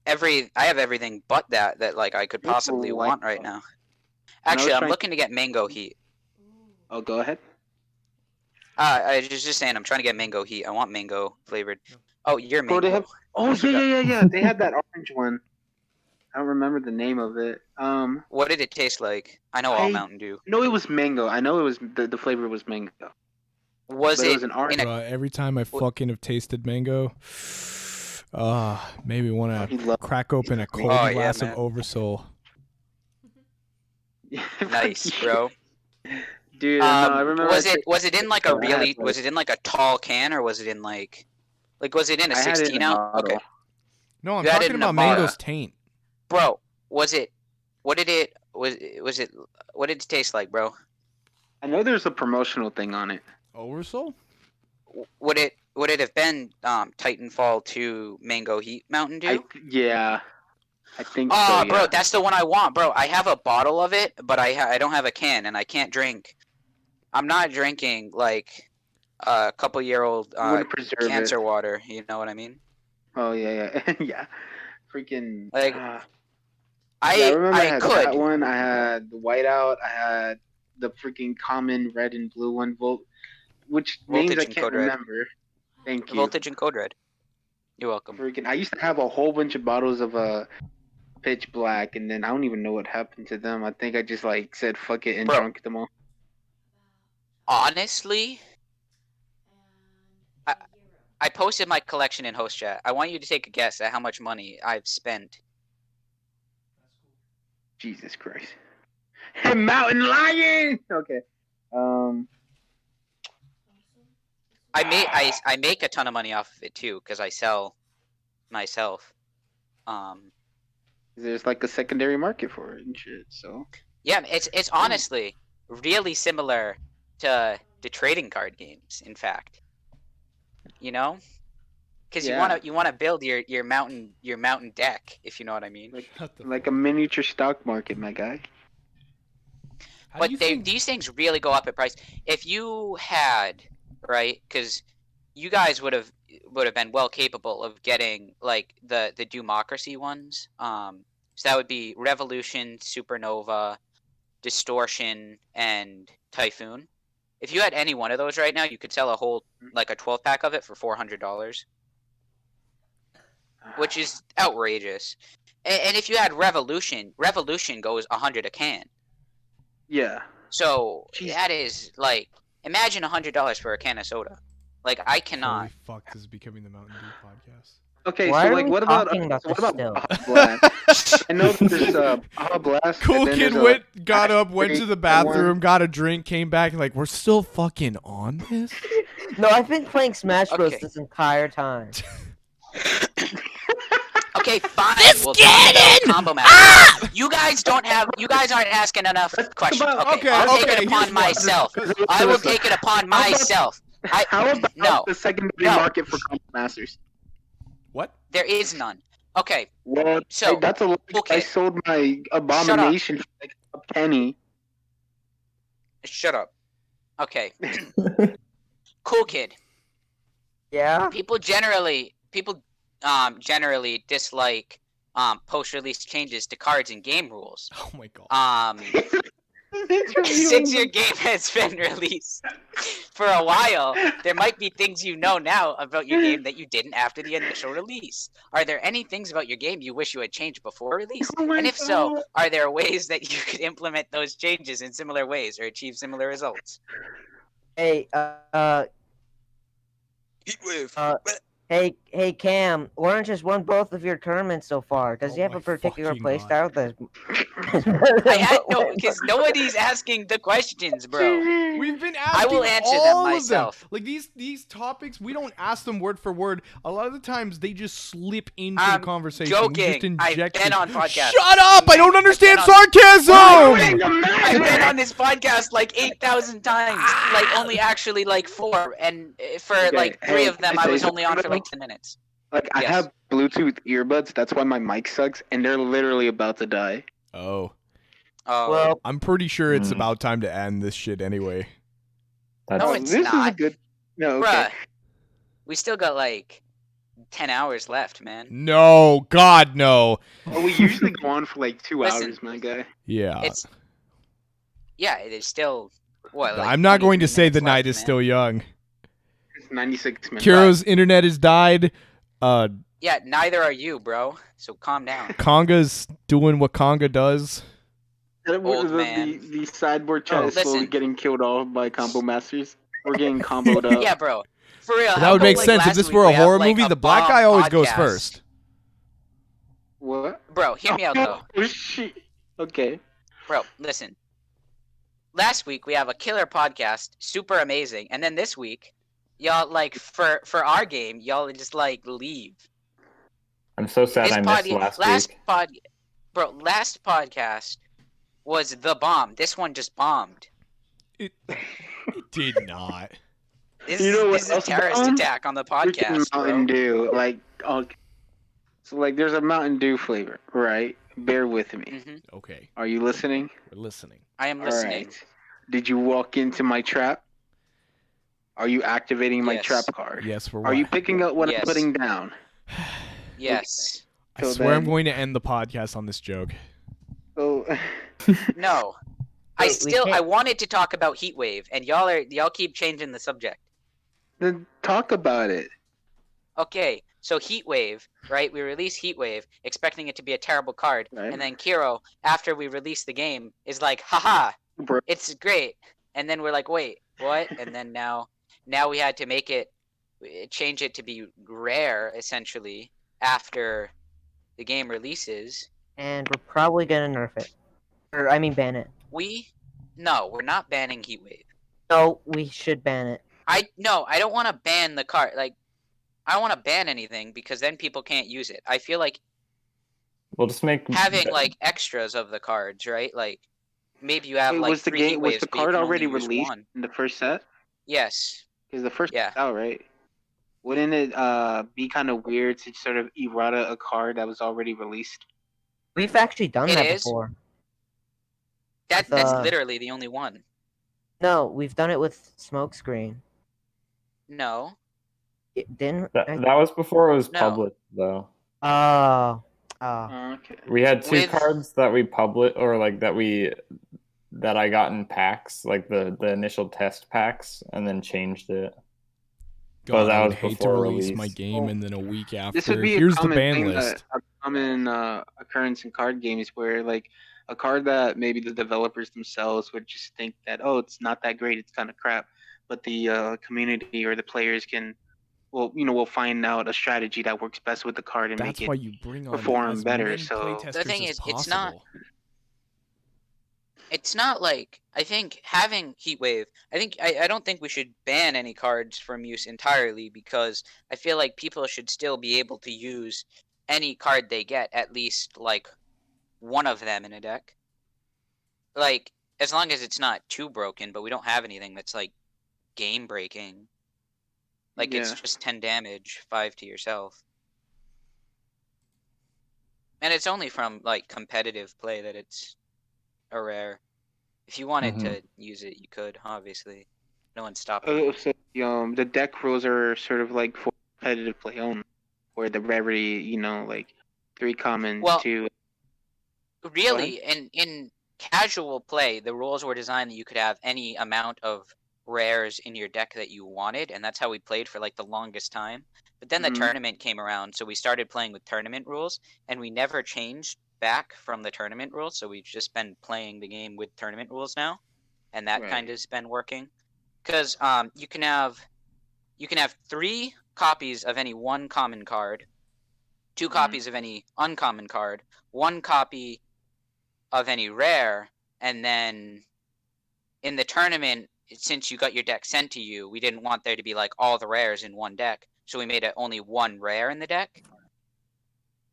everything but that like I could You're possibly like- want right now. I was Actually, I'm trying- looking to get Mango Heat. Oh, go ahead. I was just saying, I'm trying to get Mango Heat. I want mango flavored. Oh, you're Bro, mango. they have. Oh yeah. They had that orange one. I don't remember the name of it. What did it taste like? I know all I- Mountain Dew. No, it was mango. I know it was the flavor was mango. Was But it? it was an orange. in a- Every time I fucking have tasted mango, maybe want He to loved- crack open a cold Oh, yeah, glass of man. Oversoul. Nice, bro. Dude, no, I remember. Was it in like a I had, really? like- Was it in like a tall can, or was it in like was it in a I had it in 16 a ounce? bottle. Okay, No, I'm You had it talking in a about bottle. mango's taint. bro. Was it? What did it? Was it? What did it taste like, bro? I know there's a promotional thing on it. Oversoul? Would it have been Titanfall 2 Mango Heat Mountain Dew? Yeah, I think Oh, so. bro, Yeah. that's the one I want, bro. I have a bottle of it, but I don't have a can, and I can't drink. I'm not drinking like a couple-year-old You wanna preserve cancer it. water. You know what I mean? Oh yeah. Yeah. Freaking. Like, I remember I I had could. that one. I had the whiteout. I had the freaking common red and blue one. Which names Voltage I and can't Code Red. remember. Thank you. Voltage and Code Red. You're welcome. Freaking, I used to have a whole bunch of bottles of Pitch Black, and then I don't even know what happened to them. I think I just like said fuck it and Bro. drunk them all. Honestly, I posted my collection in host chat. I want you to take a guess at how much money I've spent. Jesus Christ. Mountain Lion. Okay. I make a ton of money off of it too because I sell myself. There's like a secondary market for it and shit. So Yeah, it's honestly really similar to the trading card games. In fact, you know, because Yeah. you wanna build your mountain deck, if you know what I mean. like a miniature stock market, my guy. How do But you think? these things really go up in price. If you had, right, because you guys would have been well capable of getting like the Democracy ones. So that would be Revolution, Supernova, Distortion, and Typhoon. If you had any one of those right now, you could sell a whole like a 12 pack of it for $400, which is outrageous. And if you had Revolution goes 100 a can. Yeah. So Jeez. that is like, imagine $100 for a can of soda. Like I cannot. Holy fuck! This is becoming the Mountain Dew podcast. Okay, Why so are like, we what about talking about what this about still? Baja Blast? I know there's Baja Blast. Cool and then kid there's got up, went to Ashtray the bathroom, got a drink, came back, and like, we're still fucking on this. No, I've been playing Smash Bros. Okay. This entire time. Okay, fine. We'll talk about combo master. You guys aren't asking enough questions. Okay, I'll take it here's upon one. myself. I will take it upon myself. How about No. the secondary No. market for Combo Masters? What? There is none. Okay, Well, So, that's a lot. okay. I sold my abomination for like a penny. shut up. Okay. Cool kid. Yeah? People generally dislike post-release changes to cards and game rules. Oh my god. Since your game has been released for a while, there might be things you know now about your game that you didn't after the initial release. Are there any things about your game you wish you had changed before release? Oh my And if so, God. are there ways that you could implement those changes in similar ways or achieve similar results? Hey, Heatwave. hey, Cam, Orange has won both of your tournaments so far. Does Oh he have my a particular fucking playstyle that's... I had no, because nobody's asking the questions, bro. We've been I asking will answer them all of myself. Like these topics, we don't ask them word for word. A lot of the times they just slip into I'm the conversation. We just joking. I've inject been it. on podcasts. Shut up! I don't understand I've been sarcasm. I've been on this podcast like 8,000 times. Like only actually like 4, and for Okay, like 3 hey, of them, can I I was say only on for something? like 10 minutes. Like I Yes. have Bluetooth earbuds. That's why my mic sucks, and they're literally about to die. Oh, Oh, Well, I'm pretty sure it's Hmm. about time to end this shit anyway. That's, No, it's this is a not. good. No, okay. bruh, we still got like 10 hours left, man. No, God, no. Well, we usually go on for like 2 Listen. hours, my guy. Yeah, It's it is still what? Like I'm not going to 23 say the minutes night left, is man. still young. It's 96 minutes. Kiro's internet has died. Yeah, neither are you, bro. So calm down. Conga's doing what Conga does. Old man. The sideboard chat Oh, is slowly listen. getting killed off by combo masters. We're getting comboed up. Yeah, bro. For real. That how would come, make like, sense if last this week were we a have, horror like, movie. a The black bomb guy always goes podcast? first. What? Bro, hear me out though. Oh, shit. Okay. Bro, listen. Last week we have a killer podcast, super amazing, and then this week, y'all like for our game, y'all just like leave. I'm so sad I missed last week. Last podcast was the bomb. This one just bombed. It did not. This, You know what this is a else terrorist bombed? attack on the Freaking podcast, Mountain bro. Dew. Like, so like, there's a Mountain Dew flavor, right? Bear with me. hmm Okay, Are you listening? we're listening. I am All listening. right. Did you walk into my trap? Are you activating my Yes. trap card? Yes, we're. Are you picking up what Yes. I'm putting down? Yes. I So swear I'm then- going to end the podcast on this joke. So, No. Wait, we I can't- wanted to talk about Heatwave, and y'all keep changing the subject. then talk about it. Okay, so Heatwave, right? We release Heatwave, expecting it to be a terrible card, Right. and then Kiro, after we release the game, is like, haha, Bro, it's great. And then we're like, wait, what? And then now we had to change it to be rare, essentially, after the game releases. and we're probably gonna nerf it. Or, I mean, ban it. No, we're not banning Heatwave. No, we should ban it. I don't want to ban the card. Like, I don't want to ban anything because then people can't use it. I feel like We'll just make having like extras of the cards, right? Like maybe you have Wait, like was the 3 heat game was waves, the but you card can only already use released one. in the first set? Yes. Because the first Yeah. set's out, right? Wouldn't it be kind of weird to sort of errata a card that was already released? We've actually done It that is? before. That's The- literally the only one. No, we've done it with Smokescreen. No. It didn't. That was before it was No. published, though. Oh. Okay. We had 2 With- cards that we published, or like that I got in packs, like the initial test packs, and then changed it. God, that I would was hate to before release release. my game and then a week after. This would be Here's a the common ban thing list. a common occurrence in card games where like a card that maybe the developers themselves would just think that, oh, it's not that great, it's kind of crap, but the community or the players will find out a strategy that works best with the card and That's make why it you bring on perform as better, many so- playtesters The thing as is, possible. it's not like I think having Heatwave. I don't think we should ban any cards from use entirely because I feel like people should still be able to use any card they get, at least like one of them in a deck. Like as long as it's not too broken, but we don't have anything that's like game breaking. Like it's Yeah. just 10 damage, 5 to yourself. And it's only from like competitive play that it's a rare. If you wanted to use it, you could, obviously. No one's stopping you. Oh, so the deck rules are sort of like for competitive play only, where the rarity, like 3 common, Well, 2. Really, in casual play, the rules were designed that you could have any amount of rares in your deck that you wanted, and that's how we played for like the longest time. But then the Mhm. tournament came around, so we started playing with tournament rules, and we never changed back from the tournament rules. So we've just been playing the game with tournament rules now, and that kind Right. of has been working. Because you can have 3 copies of any one common card, 2 copies of any uncommon card, 1 copy of any rare, and then in the tournament, since you got your deck sent to you, we didn't want there to be like all the rares in one deck, so we made it only 1 rare in the deck.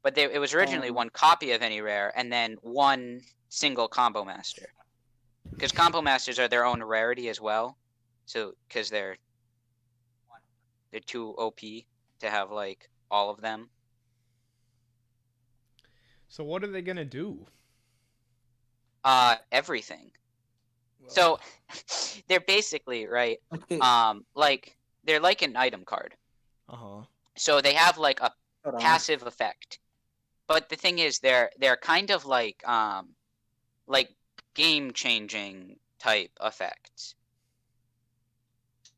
But it was originally 1 copy of any rare, and then 1 single combo master. Because combo masters are their own rarity as well, so because they're too OP to have like all of them. So what are they gonna do? Everything. So they're basically right. Okay. Like they're like an item card. Uh-huh. So they have like a Hold on. passive effect. But the thing is they're kind of like game changing type effects.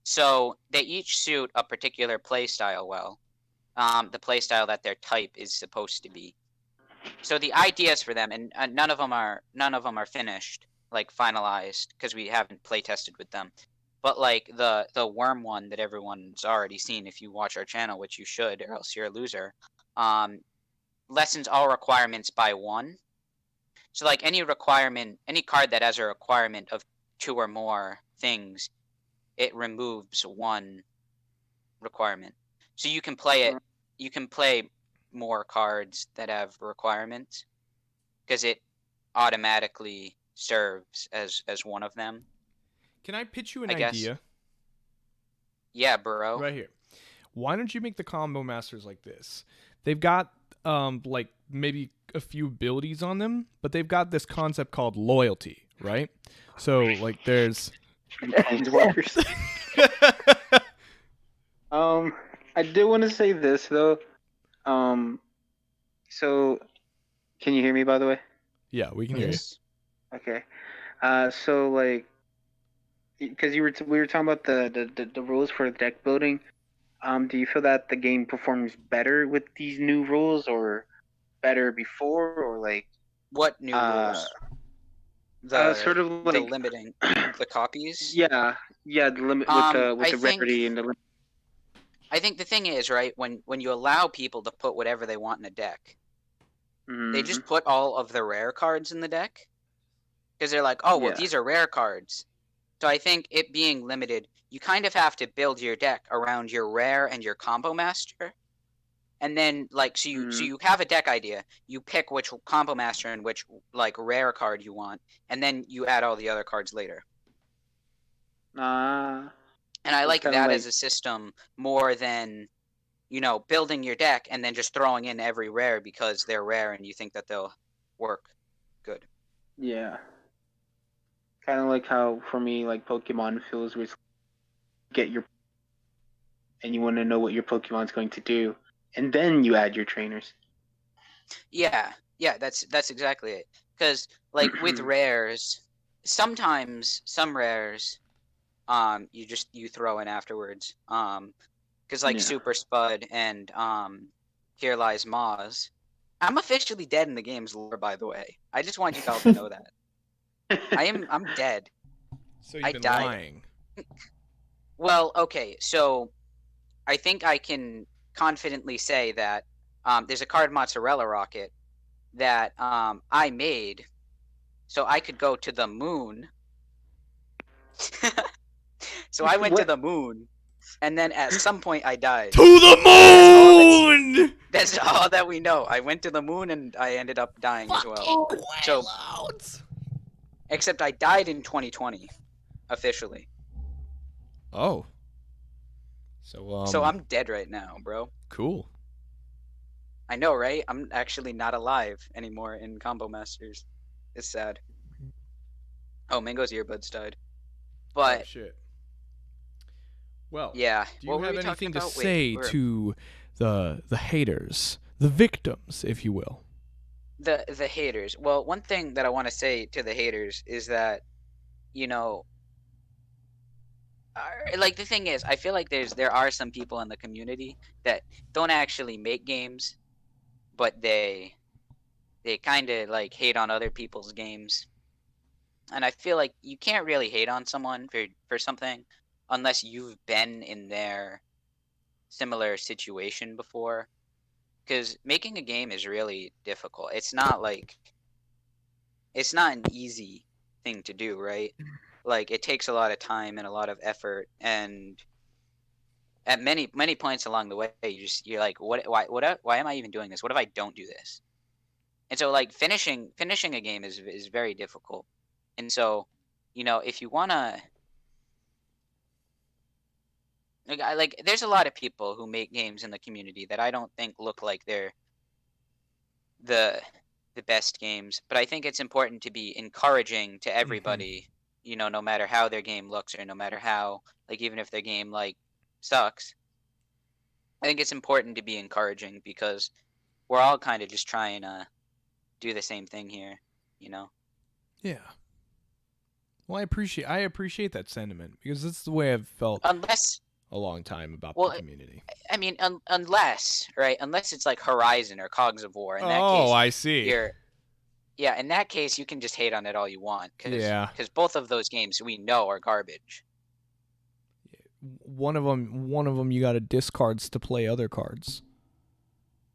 So they each suit a particular play style well. The play style that their type is supposed to be. So the ideas for them, and none of them are finished, like finalized, because we haven't play tested with them. But like the worm one that everyone's already seen if you watch our channel, which you should, or else you're a loser. Lessens all requirements by 1. So like any card that has a requirement of 2 or more things, it removes 1 requirement. So you can play it. You can play more cards that have requirements because it automatically serves as one of them. Can I pitch you an I guess. idea? Yeah, bro. Right here. Why don't you make the combo masters like this? They've got like maybe a few abilities on them, but they've got this concept called loyalty, right? So like there's Planeswalkers. I do want to say this though. So can you hear me, by the way? yeah, we can hear you. Yes. Okay. So like, because we were talking about the rules for deck building. Do you feel that the game performs better with these new rules, or better before, or like What new rules? sort of the like limiting the copies. yeah, the limit with the rarity and the limit. I think the thing is, right, when you allow people to put whatever they want in a deck, they just put all of the rare cards in the deck because they're like, oh, well, Yeah. these are rare cards. So I think it being limited, you kind of have to build your deck around your rare and your combo master, and then like so you have a deck idea. You pick which combo master and which like rare card you want, and then you add all the other cards later. And I like that as a system more than, you know, building your deck and then just throwing in every rare because they're rare and you think that they'll work good. Yeah. Kind of like how for me, like Pokemon feels where get your and you want to know what your Pokemon's going to do, and then you add your trainers. Yeah, that's exactly it. Because like with rares, sometimes some rares, you throw in afterwards. Because like Super Spud and Here Lies Moz. I'm officially dead in the game's lore, by the way. I just want you all to know that. I'm dead. So you've I been died. lying. Well, okay, so I think I can confidently say that there's a card Mozzarella Rocket that I made so I could go to the moon. So I went to the moon, and then at some point I died. To the moon! That's all that we know. I went to the moon and I ended up dying as well. So, except I died in 2020, officially. Oh. So So I'm dead right now, bro. cool. I know, right? I'm actually not alive anymore in Combo Masters. It's sad. Oh, Mango's earbuds died. But Oh, shit. Well, yeah, do you what were have we anything talking to about? say to the haters, the victims, if you will? The haters. Well, one thing that I want to say to the haters is that, you know, like the thing is, I feel like there are some people in the community that don't actually make games, but they kind of like hate on other people's games. And I feel like you can't really hate on someone for something unless you've been in their similar situation before. Because making a game is really difficult. It's not an easy thing to do, right? Like it takes a lot of time and a lot of effort, and at many points along the way, you're like, why am I even doing this? What if I don't do this? And so like finishing a game is very difficult. And so, you know, if you wanna like there's a lot of people who make games in the community that I don't think look like they're the best games, but I think it's important to be encouraging to everybody, you know, no matter how their game looks or no matter how, like, even if their game like sucks. I think it's important to be encouraging because we're all kind of just trying to do the same thing here, you know. Yeah. Well, I appreciate that sentiment because it's the way I've felt Unless a long time about the community. I mean, unless it's like Horizon or Cogs of War. In that Oh, case, I see. Yeah, in that case, you can just hate on it all you want. Because both of those games we know are garbage. One of them, you got to discard to play other cards.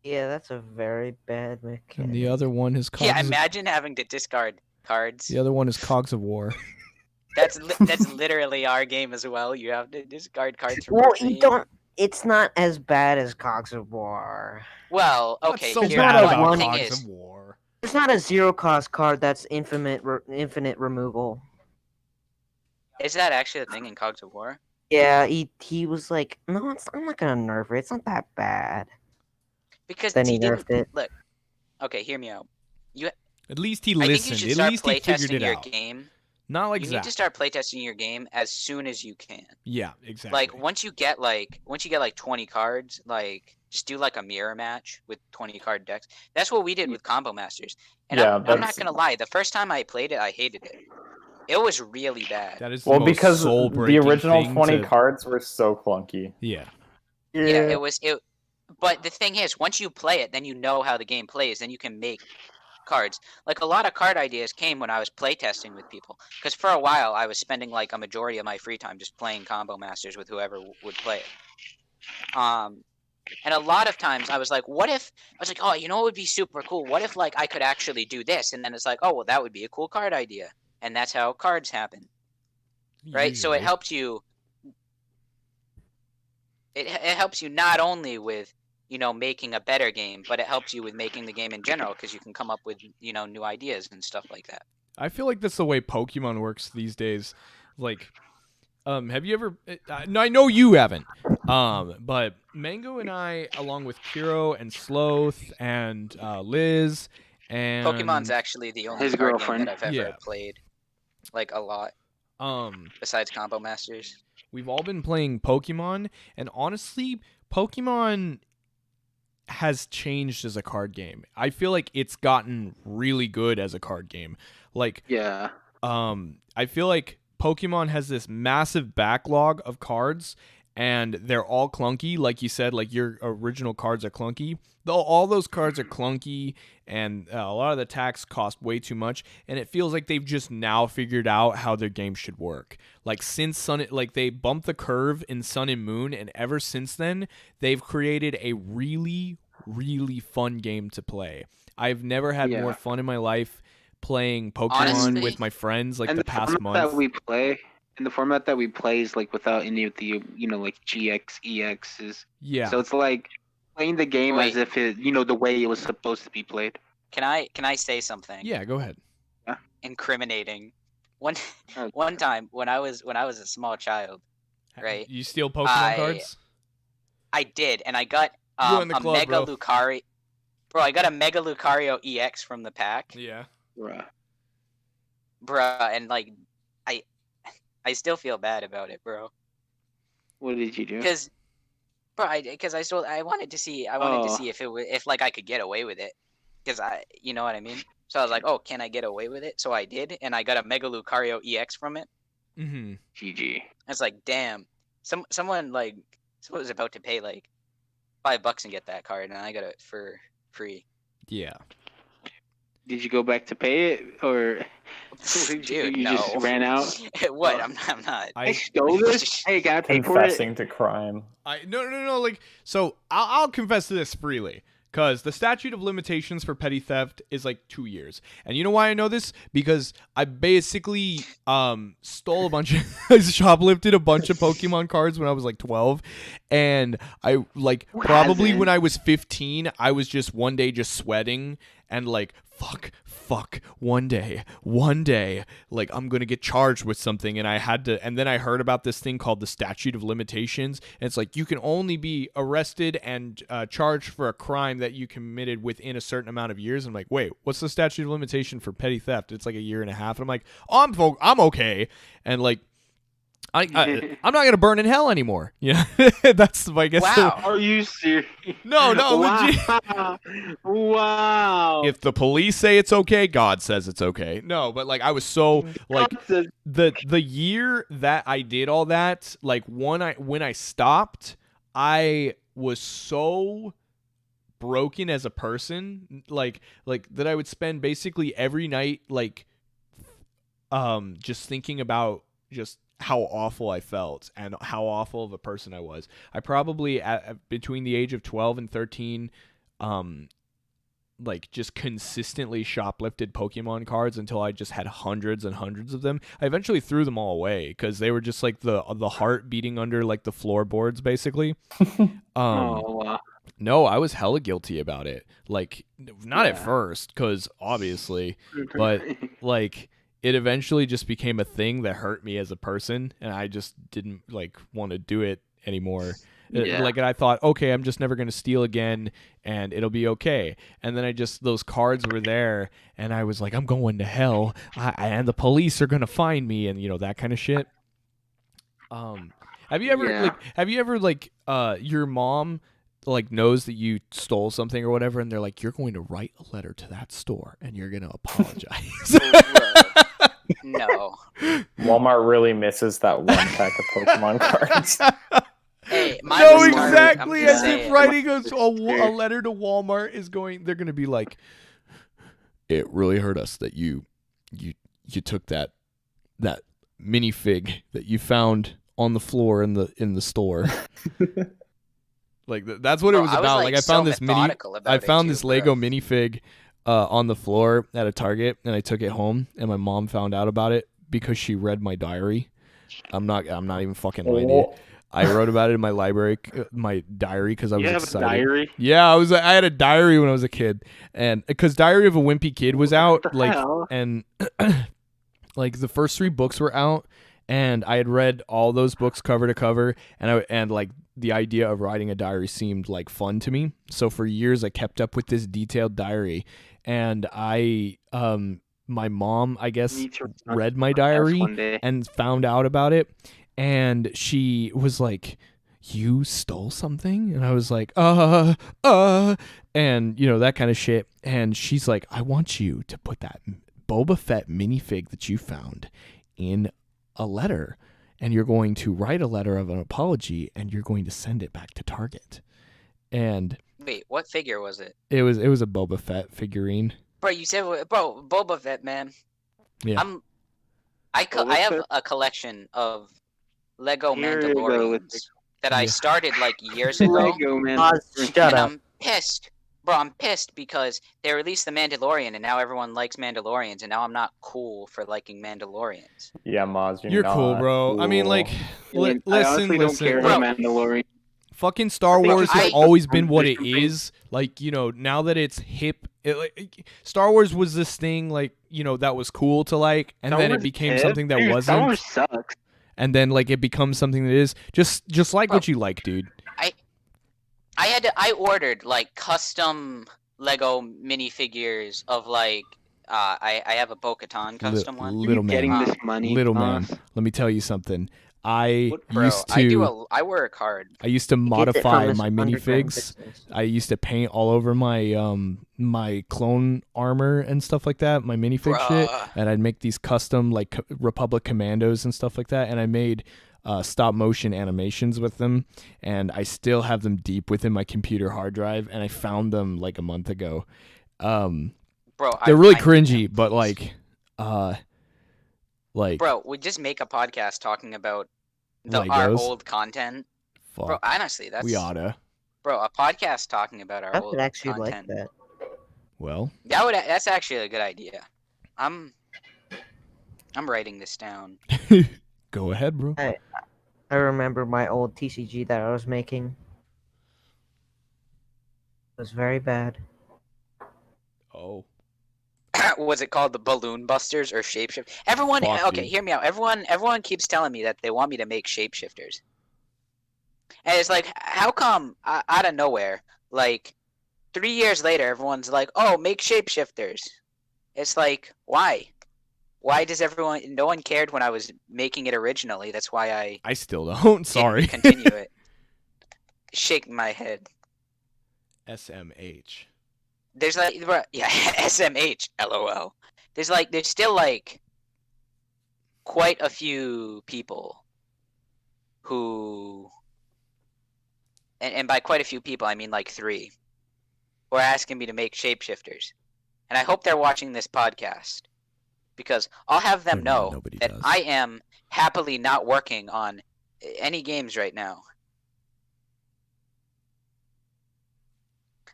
Yeah, that's a very bad mechanic. And the other one is Cogs. Yeah, imagine having to discard cards. The other one is Cogs of War. That's literally our game as well. You have to discard cards from Well, your you team. don't. It's not as bad as Cogs of War. Well, okay. What's so here, bad not about one thing Cogs is, of War? It's not a zero-cost card that's infinite removal. is that actually a thing in Cogs of War? Yeah, he was like, no, I'm not gonna nerf it. It's not that bad. Because Then he he didn't nerfed it. look. Okay, hear me out. At least he I think you listened. should At start least he figured playtesting it your out. game. Not like You Zach. need to start playtesting your game as soon as you can. Yeah, exactly. Like once you get like 20 cards, like just do like a mirror match with 20 card decks. That's what we did with Combo Masters. And Yeah, I'm not that's- gonna lie, the first time I played it, I hated it. It was really bad. That is the Well, most because the soul-breaking original thing 20 to- cards were so clunky. Yeah. Yeah, it was it. But the thing is, once you play it, then you know how the game plays. Then you can make cards. Like a lot of card ideas came when I was playtesting with people. Because for a while, I was spending like a majority of my free time just playing Combo Masters with whoever would play it. And a lot of times I was like, what if I was like, oh, you know what would be super cool? What if like I could actually do this? And then it's like, oh, well, that would be a cool card idea. And that's how cards happen, right? So it Usually. helps you. It helps you not only with making a better game, but it helps you with making the game in general because you can come up with, new ideas and stuff like that. I feel like that's the way Pokemon works these days. Like, have you ever? No, I know you haven't. But Mango and I, along with Kiro and Sloth and Liz and Pokemon's actually the only His card girlfriend. game that I've ever Yeah. played, like a lot, besides Combo Masters. We've all been playing Pokemon, and honestly, Pokemon has changed as a card game. I feel like it's gotten really good as a card game. Like, Yeah. I feel like Pokemon has this massive backlog of cards, and they're all clunky. Like you said, like your original cards are clunky. Though all those cards are clunky, and a lot of the attacks cost way too much. And it feels like they've just now figured out how their game should work. Like since they bumped the curve in Sun and Moon, and ever since then, they've created a really, really fun game to play. I've never had more fun in my life playing Pokemon Honestly, with my friends like And the past format month. the format that we play is like without any of the like GX EXs. Yeah. So it's like playing the game Wait. as if it the way it was supposed to be played. Can I say something? Yeah, go ahead. Incriminating. One Okay. one time when I was a small child, right? You steal Pokemon cards? I did, and I got You in the a club, Mega bro. Lucario. Bro, I got a Mega Lucario EX from the pack, Yeah. Bruh. bruh, and like, I still feel bad about it, bro. What did you do? Because, bro, I wanted to see if like I could get away with it, because you know what I mean. So I was like, oh, can I get away with it? So I did, and I got a Mega Lucario EX from it. Mm-hmm. GG. It's like, damn, someone was about to pay like $5 and get that card, and I got it for free. Yeah. Did you go back to pay it, or Dude, you no. just ran out? What? I'm not. I stole this. Hey, gotta pay for it. Confessing to crime. No. Like, so I'll confess to this freely, because the statute of limitations for petty theft is like 2 years. And you know why I know this? Because I basically stole a bunch of, I shoplifted a bunch of Pokemon cards when I was like 12, and I like probably when I was 15, I was just one day just sweating and like fuck, one day, like I'm gonna get charged with something, and I had to, and then I heard about this thing called the statute of limitations, and it's like you can only be arrested and charged for a crime that you committed within a certain amount of years. I'm like, wait, what's the statute of limitation for petty theft? It's like a year and a half, and I'm like, oh, I'm okay, and like I'm not gonna burn in hell anymore. Yeah, that's I guess. Wow. Are you serious? No, legit. Wow. If the police say it's okay, God says it's okay. No, but like I was so like the year that I did all that, like when I stopped, I was so broken as a person, like that I would spend basically every night like just thinking about just how awful I felt and how awful of a person I was. I probably between the age of 12 and 13 like just consistently shoplifted Pokemon cards until I just had hundreds and hundreds of them. I eventually threw them all away because they were just like the heart beating under like the floorboards basically. Wow. No, I was hella guilty about it. Like not at first, because obviously, but like it eventually just became a thing that hurt me as a person, and I just didn't like want to do it anymore. Yeah. Like, and I thought, okay, I'm just never going to steal again, and it'll be okay. And then those cards were there, and I was like, I'm going to hell, and the police are going to find me, and that kind of shit. Have you ever your mom like knows that you stole something or whatever, and they're like, you're going to write a letter to that store, and you're going to apologize. No. Walmart really misses that one pack of Pokemon cards. Hey, mine No, was targeted, exactly. I'm just As if saying. writing a letter to Walmart is going, they're going to be like, it really hurt us that you took that minifig that you found on the floor in the store. Like that's what it was Bro, about. like I found so this methodical about I it, found too, this bro. Lego minifig on the floor at a Target, and I took it home, and my mom found out about it because she read my diary. I'm not even fucking lying to you. I wrote about it in my library, my diary, because I was You have excited. a diary? Yeah, I had a diary when I was a kid, and because Diary of a Wimpy Kid was out, What the like, hell? and like the first 3 books were out, and I had read all those books cover to cover, and like the idea of writing a diary seemed like fun to me. So for years I kept up with this detailed diary, and my mom, I guess, Need to read my podcast diary one day. and found out about it, and she was like, "You stole something?" And I was like, and that kind of shit. And she's like, "I want you to put that Boba Fett minifig that you found in a letter, and you're going to write a letter of an apology, and you're going to send it back to Target." And Wait, what figure was it? it was a Boba Fett figurine. Bro, you said, bro, Boba Fett, man. Yeah. I Boba have Fett? a collection of Lego Here you go with Mandalorians that I Yeah. started like years ago. Lego, man. Shut And up. I'm pissed. Bro, I'm pissed because they released The Mandalorian and now everyone likes Mandalorians and now I'm not cool for liking Mandalorians. Yeah, Maz, You're cool, not bro. I mean, cool. like, I honestly don't care Bro. about Mandalorian. fucking Star think Wars just, has like, always been what it something- is. Like, now that it's hip, Star Wars was this thing, like, that was cool to like, and Star then it Wars became is- something that dude, wasn't. Star Wars sucks. And then, like, it becomes something that is. Just like Bro. what you like, dude. I ordered like custom Lego minifigures of like I have a Bo-Katan custom one. Little man. Getting this money. Little man. Maz. Let me tell you something. I Bro, used to I work hard. I used to He gets it modify from his my underground minifigs. business. I used to paint all over my my clone armor and stuff like that, my minifig shit, Bruh. and I'd make these custom like Republic Commandos and stuff like that, and I made stop motion animations with them, and I still have them deep within my computer hard drive, and I found them like a month ago. Bro, They're really I- cringy, but like Bro, we just make a podcast talking about our Legos. old content. fuck, Bro, honestly, that's we oughta. Bro, a podcast talking about our I old would actually content. like that. Well, That's actually a good idea. I'm writing this down. go ahead, bro. I remember my old TCG that I was making. It was very bad. Oh, Was it called the Balloon Busters or Shapeshift? Everyone, Fuck okay, you. hear me out. Everyone keeps telling me that they want me to make shapeshifters, and it's like, how come out of nowhere, like 3 years later, everyone's like, "Oh, make shapeshifters." It's like, why? Why does everyone? No one cared when I was making it originally. That's why I I still don't. Sorry. didn't continue it. Shake my head. SMH. There's like, yeah, SMH, LOL. There's still like quite a few people who, and by quite a few people I mean like 3, who are asking me to make shapeshifters, and I hope they're watching this podcast because I'll have them No, know nobody that does. I am happily not working on any games right now.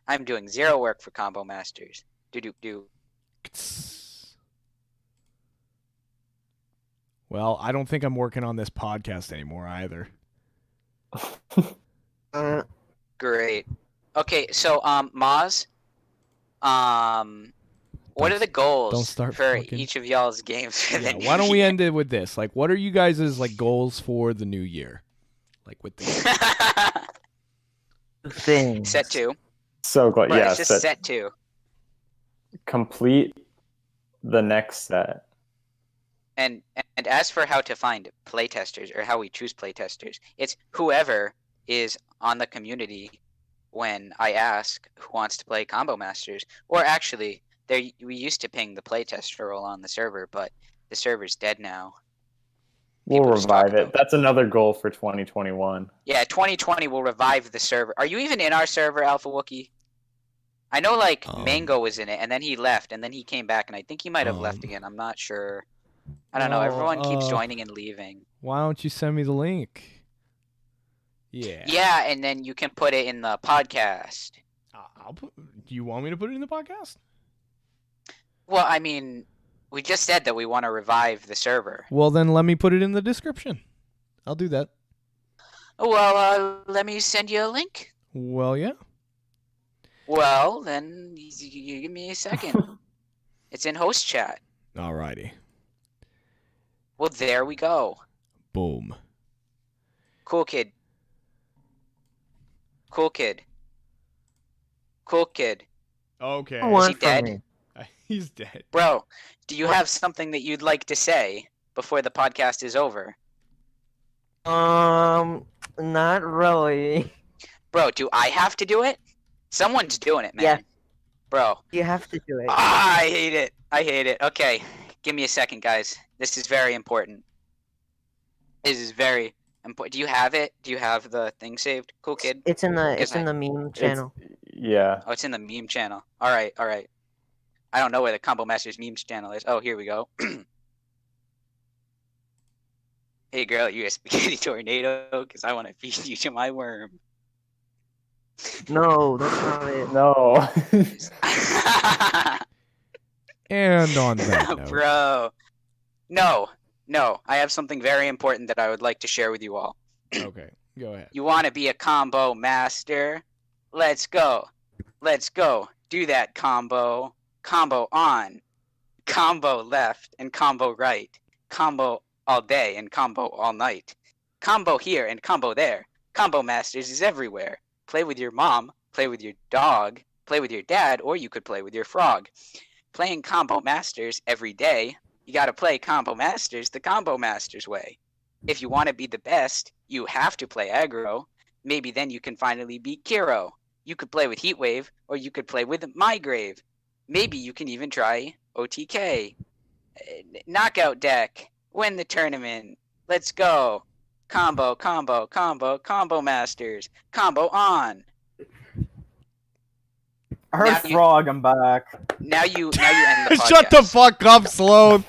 I'm doing 0 work for Combo Masters. Do. Well, I don't think I'm working on this podcast anymore either. Great. Okay, so Maz, what are the goals don't start for fucking- each of y'all's games for the Yeah, new why don't we year? end it with this? Like, what are you guys' like goals for the new year? Like with the Things. Set 2. So glad. Bro, Yeah, it's just set 2. complete the next set. And as for how to find playtesters or how we choose playtesters, it's whoever is on the community when I ask who wants to play Combo Masters. Or actually, we used to ping the playtester role on the server, but the server's dead now. We'll People just talk revive it. about- That's another goal for 2021. Yeah, 2020 will revive the server. Are you even in our server, Alpha Wookie? I know, like, Mango was in it, and then he left, and then he came back, and I think he might have left again. I'm not sure. I don't know. well, Everyone keeps joining and leaving. Why don't you send me the link? Yeah. Yeah, and then you can put it in the podcast. Do you want me to put it in the podcast? Well, I mean, we just said that we want to revive the server. Well, then let me put it in the description. I'll do that. Well, let me send you a link. Well, yeah. Well, then you give me a second. It's in host chat. Alrighty. Well, there we go. Boom. Cool kid. Cool kid. Cool kid. Okay. What do you want he from dead? me? He's dead. Bro, do you have something that you'd like to say before the podcast is over? Not really. Bro, do I have to do it? Someone's doing it, man. Yeah. Bro. You have to do it. Ah, I hate it. I hate it. Okay, give me a second, guys. This is very important. This is very important. Do you have it? Do you have the thing saved? Cool kid. It's in the Because meme channel. Yeah. Oh, it's in the meme channel. All right, all right. I don't know where the Combo Masters memes channel is. Oh, here we go. Hey, girl, you a spaghetti tornado? Because I want to feed you to my worm. No, that's not it. No. And on that note. Bro. No, no. I have something very important that I would like to share with you all. Okay, go ahead. You want to be a combo master? Let's go. Let's go. Do that combo. Combo on. Combo left and combo right. Combo all day and combo all night. Combo here and combo there. Combo Masters is everywhere. Play with your mom, play with your dog, play with your dad, or you could play with your frog. Playing Combo Masters every day, you gotta play Combo Masters the Combo Masters way. If you want to be the best, you have to play aggro. Maybe then you can finally beat Kiro. You could play with Heatwave, or you could play with Mygrave. Maybe you can even try OTK. Knockout deck. Win the tournament. Let's go. Combo, combo, combo, combo masters. Combo on. I heard Now you- frog. I'm back. Now you end the podcast. Shut the fuck up, Sloth.